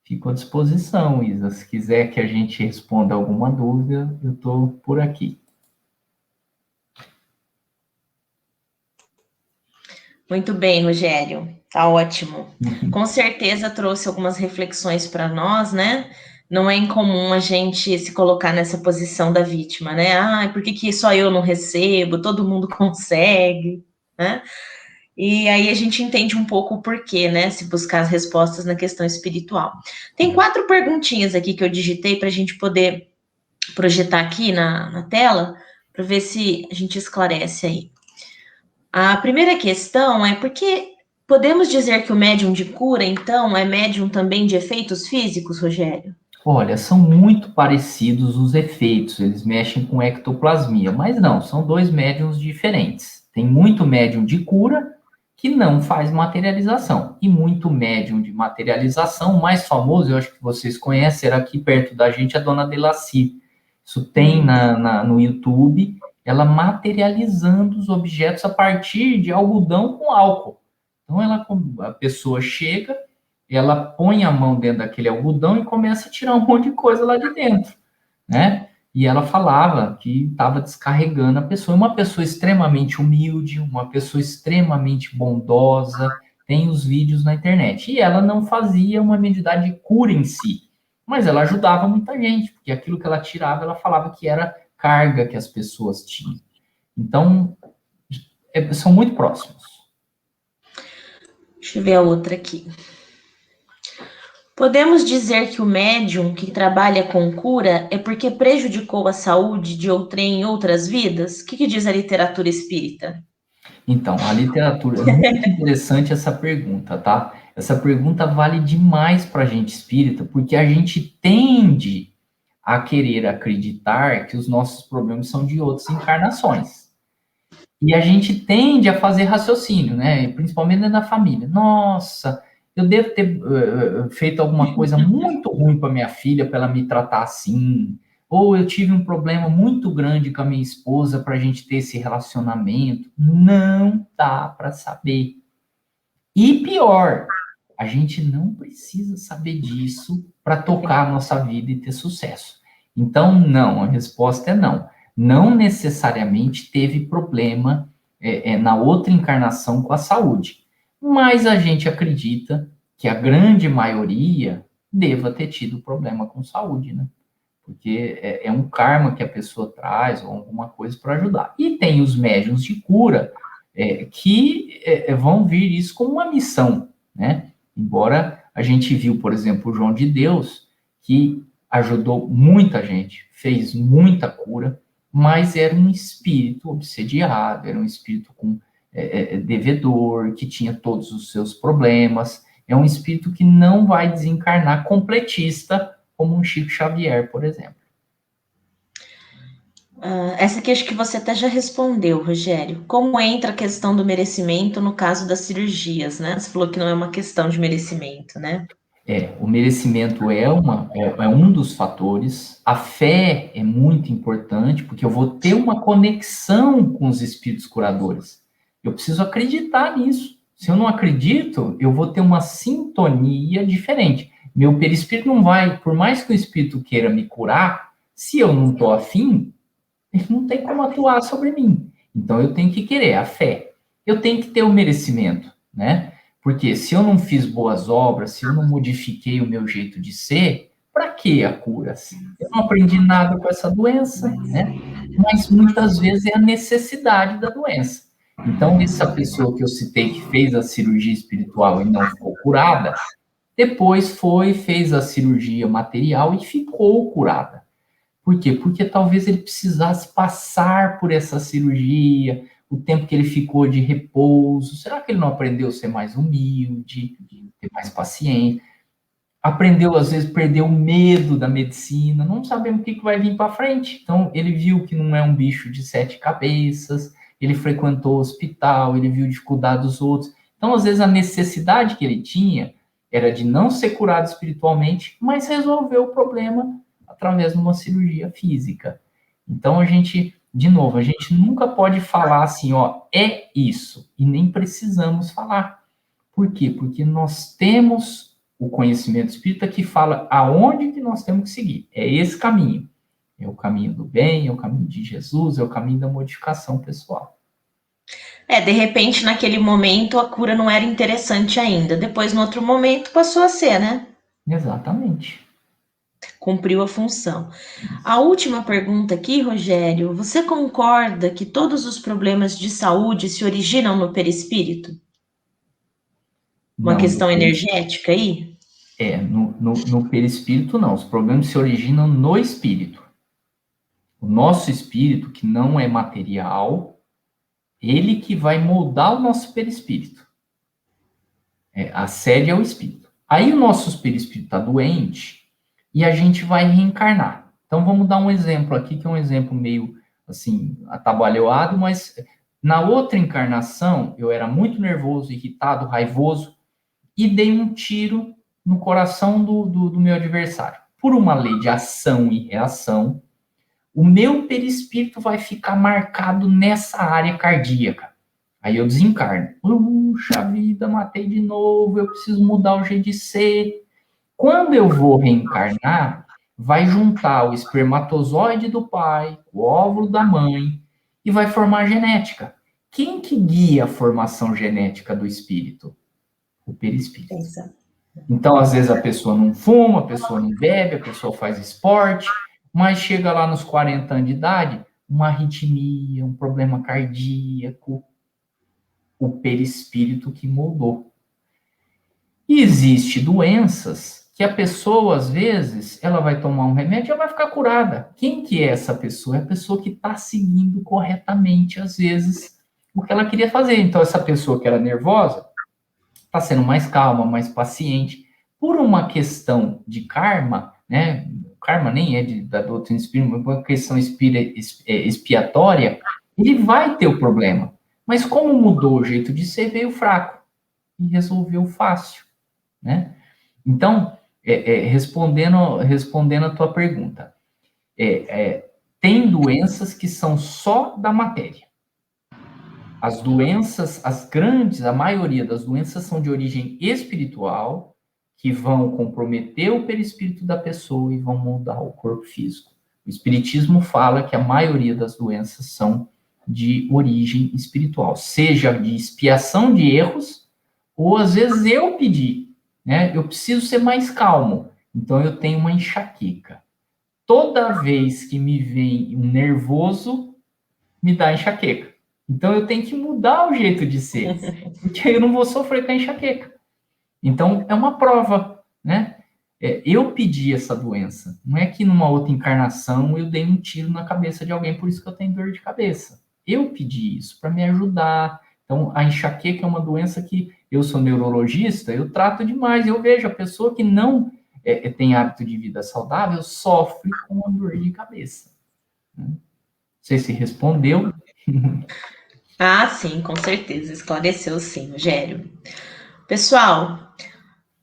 Fico à disposição, Isa. Se quiser que a gente responda alguma dúvida, eu estou por aqui. Muito bem, Rogério. Tá ótimo. Com certeza trouxe algumas reflexões para nós, né? Não é incomum a gente se colocar nessa posição da vítima, né? Ah, por que que só eu não recebo? Todo mundo consegue, né? E aí a gente entende um pouco o porquê, né? Se buscar as respostas na questão espiritual. Tem 4 perguntinhas aqui que eu digitei para a gente poder projetar aqui na tela, para ver se a gente esclarece aí. A primeira questão é porque podemos dizer que o médium de cura, então, é médium também de efeitos físicos, Rogério? Olha, são muito parecidos os efeitos, eles mexem com ectoplasmia, mas não, são dois médiums diferentes. Tem muito médium de cura que não faz materialização, e muito médium de materialização, o mais famoso, eu acho que vocês conhecem, era aqui perto da gente, a Dona Delacy. Isso tem no YouTube, ela materializando os objetos a partir de algodão com álcool. Então, a pessoa chega, ela põe a mão dentro daquele algodão e começa a tirar um monte de coisa lá de dentro, né? E ela falava que estava descarregando a pessoa. Uma pessoa extremamente humilde, uma pessoa extremamente bondosa, tem os vídeos na internet. E ela não fazia uma mediunidade de cura em si, mas ela ajudava muita gente, porque aquilo que ela tirava, ela falava que era carga que as pessoas tinham. Então, são muito próximos. Deixa eu ver a outra aqui. Podemos dizer que o médium que trabalha com cura é porque prejudicou a saúde de outrem em outras vidas? O que diz a literatura espírita? Então, a literatura, é muito interessante essa pergunta, tá? Essa pergunta vale demais para a gente espírita, porque a gente tende a querer acreditar que os nossos problemas são de outras encarnações. E a gente tende a fazer raciocínio, né? Principalmente dentro da família. Nossa, eu devo ter feito alguma coisa muito ruim para minha filha para ela me tratar assim. Ou eu tive um problema muito grande com a minha esposa para a gente ter esse relacionamento. Não dá para saber. E pior, a gente não precisa saber disso para tocar a nossa vida e ter sucesso. Então, não, a resposta é não. Não necessariamente teve problema na outra encarnação com a saúde. Mas a gente acredita que a grande maioria deva ter tido problema com saúde, né? Porque é um karma que a pessoa traz ou alguma coisa para ajudar. E tem os médiuns de cura que vão vir isso como uma missão, né? Embora a gente viu, por exemplo, o João de Deus, que ajudou muita gente, fez muita cura, mas era um espírito obsediado, era um espírito com devedor, que tinha todos os seus problemas, é um espírito que não vai desencarnar completista, como um Chico Xavier, por exemplo. Essa aqui acho que você até já respondeu, Rogério. Como entra a questão do merecimento no caso das cirurgias, né? Você falou que não é uma questão de merecimento, né? O merecimento é um dos fatores. A fé é muito importante, porque eu vou ter uma conexão com os espíritos curadores. Eu preciso acreditar nisso. Se eu não acredito, eu vou ter uma sintonia diferente. Meu perispírito não vai, por mais que o espírito queira me curar, se eu não estou afim, ele não tem como atuar sobre mim. Então eu tenho que querer a fé. Eu tenho que ter o merecimento, né? Porque se eu não fiz boas obras, se eu não modifiquei o meu jeito de ser, para que a cura? Eu não aprendi nada com essa doença, né? Mas muitas vezes é a necessidade da doença. Então, essa pessoa que eu citei que fez a cirurgia espiritual e não ficou curada, depois fez a cirurgia material e ficou curada. Por quê? Porque talvez ele precisasse passar por essa cirurgia, o tempo que ele ficou de repouso. Será que ele não aprendeu a ser mais humilde, ter mais paciência? Aprendeu, às vezes, perder o medo da medicina, não sabemos o que vai vir para frente. Então, ele viu que não é um bicho de 7 cabeças, ele frequentou o hospital, ele viu dificuldade dos outros. Então, às vezes, a necessidade que ele tinha era de não ser curado espiritualmente, mas resolver o problema através de uma cirurgia física. Então, de novo, a gente nunca pode falar assim, ó, é isso, e nem precisamos falar. Por quê? Porque nós temos o conhecimento espírita que fala aonde que nós temos que seguir. É esse caminho. É o caminho do bem, é o caminho de Jesus, é o caminho da modificação pessoal. De repente, naquele momento, a cura não era interessante ainda. Depois, no outro momento, passou a ser, né? Exatamente. Cumpriu a função. A última pergunta aqui, Rogério, você concorda que todos os problemas de saúde se originam no perispírito? Uma Não, questão energética aí? no perispírito não. Os problemas se originam no espírito. O nosso espírito, que não é material, ele que vai moldar o nosso perispírito. A sede é o espírito. Aí o nosso perispírito está doente e a gente vai reencarnar. Então vamos dar um exemplo aqui, que é um exemplo meio assim, atabalhoado, mas na outra encarnação eu era muito nervoso, irritado, raivoso e dei um tiro no coração do meu adversário. Por uma lei de ação e reação, o meu perispírito vai ficar marcado nessa área cardíaca. Aí eu desencarno. Puxa vida, matei de novo, eu preciso mudar o jeito de ser. Quando eu vou reencarnar, vai juntar o espermatozoide do pai, o óvulo da mãe, e vai formar a genética. Quem que guia a formação genética do espírito? O perispírito. Exato. Então, às vezes, a pessoa não fuma, a pessoa não bebe, a pessoa faz esporte, mas chega lá nos 40 anos de idade, uma arritmia, um problema cardíaco, o perispírito que moldou. E existe doenças que a pessoa, às vezes, ela vai tomar um remédio e ela vai ficar curada. Quem que é essa pessoa? É a pessoa que está seguindo corretamente, às vezes, o que ela queria fazer. Então, essa pessoa que era nervosa, está sendo mais calma, mais paciente. Por uma questão de karma, né? Karma nem é da doutrina espírita, mas uma questão expiatória, ele vai ter o problema. Mas como mudou o jeito de ser, veio fraco e resolveu fácil, né? Então, respondendo a tua pergunta, tem doenças que são só da matéria. As doenças, a maioria das doenças são de origem espiritual, que vão comprometer o perispírito da pessoa e vão mudar o corpo físico. O espiritismo fala que a maioria das doenças são de origem espiritual, seja de expiação de erros, ou às vezes eu pedi, né? Eu preciso ser mais calmo, então eu tenho uma enxaqueca. Toda vez que me vem um nervoso, me dá enxaqueca. Então eu tenho que mudar o jeito de ser, porque eu não vou sofrer com a enxaqueca. Então é uma prova, né? Eu pedi essa doença. Não é que numa outra encarnação eu dei um tiro na cabeça de alguém, por isso que eu tenho dor de cabeça. Eu pedi isso para me ajudar. Então a enxaqueca é uma doença que eu sou neurologista, eu trato demais. Eu vejo a pessoa que não tem hábito de vida saudável sofre com a dor de cabeça, né? sei se respondeu. Ah, sim, com certeza. Esclareceu sim, Rogério. Pessoal,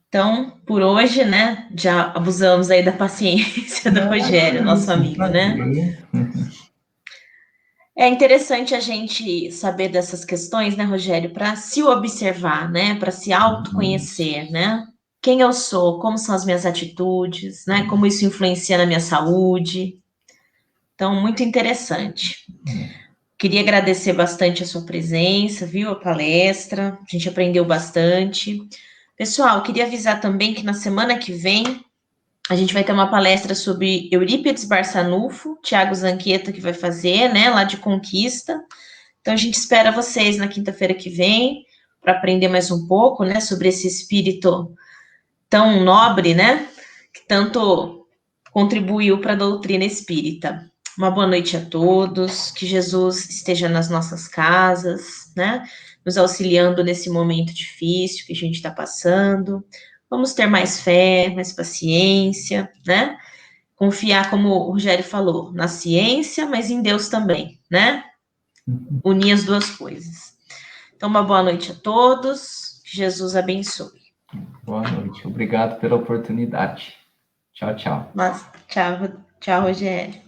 então, por hoje, né, já abusamos aí da paciência do Rogério, Ah, nosso isso, um amigo, né? prazer. É interessante a gente saber dessas questões, né, Rogério, para se observar, né, para se Isso. autoconhecer, né? Quem eu sou, como são as minhas atitudes, né? Como isso influencia na minha saúde. Então, muito interessante. Queria agradecer bastante a sua presença, viu, a palestra. A gente aprendeu bastante. Pessoal, queria avisar também que na semana que vem a gente vai ter uma palestra sobre Eurípides Barçanufo, Tiago Zanqueta que vai fazer, né, lá de Conquista. Então a gente espera vocês na quinta-feira que vem para aprender mais um pouco, né, sobre esse espírito tão nobre, né, que tanto contribuiu para a doutrina espírita. Uma boa noite a todos, que Jesus esteja nas nossas casas, né, nos auxiliando nesse momento difícil que a gente está passando. Vamos ter mais fé, mais paciência, né? Confiar, como o Rogério falou, na ciência, mas em Deus também, né? Unir as duas coisas. Então, uma boa noite a todos. Que Jesus abençoe. Boa noite. Obrigado pela oportunidade. Tchau, tchau. Mas, tchau, tchau, Rogério.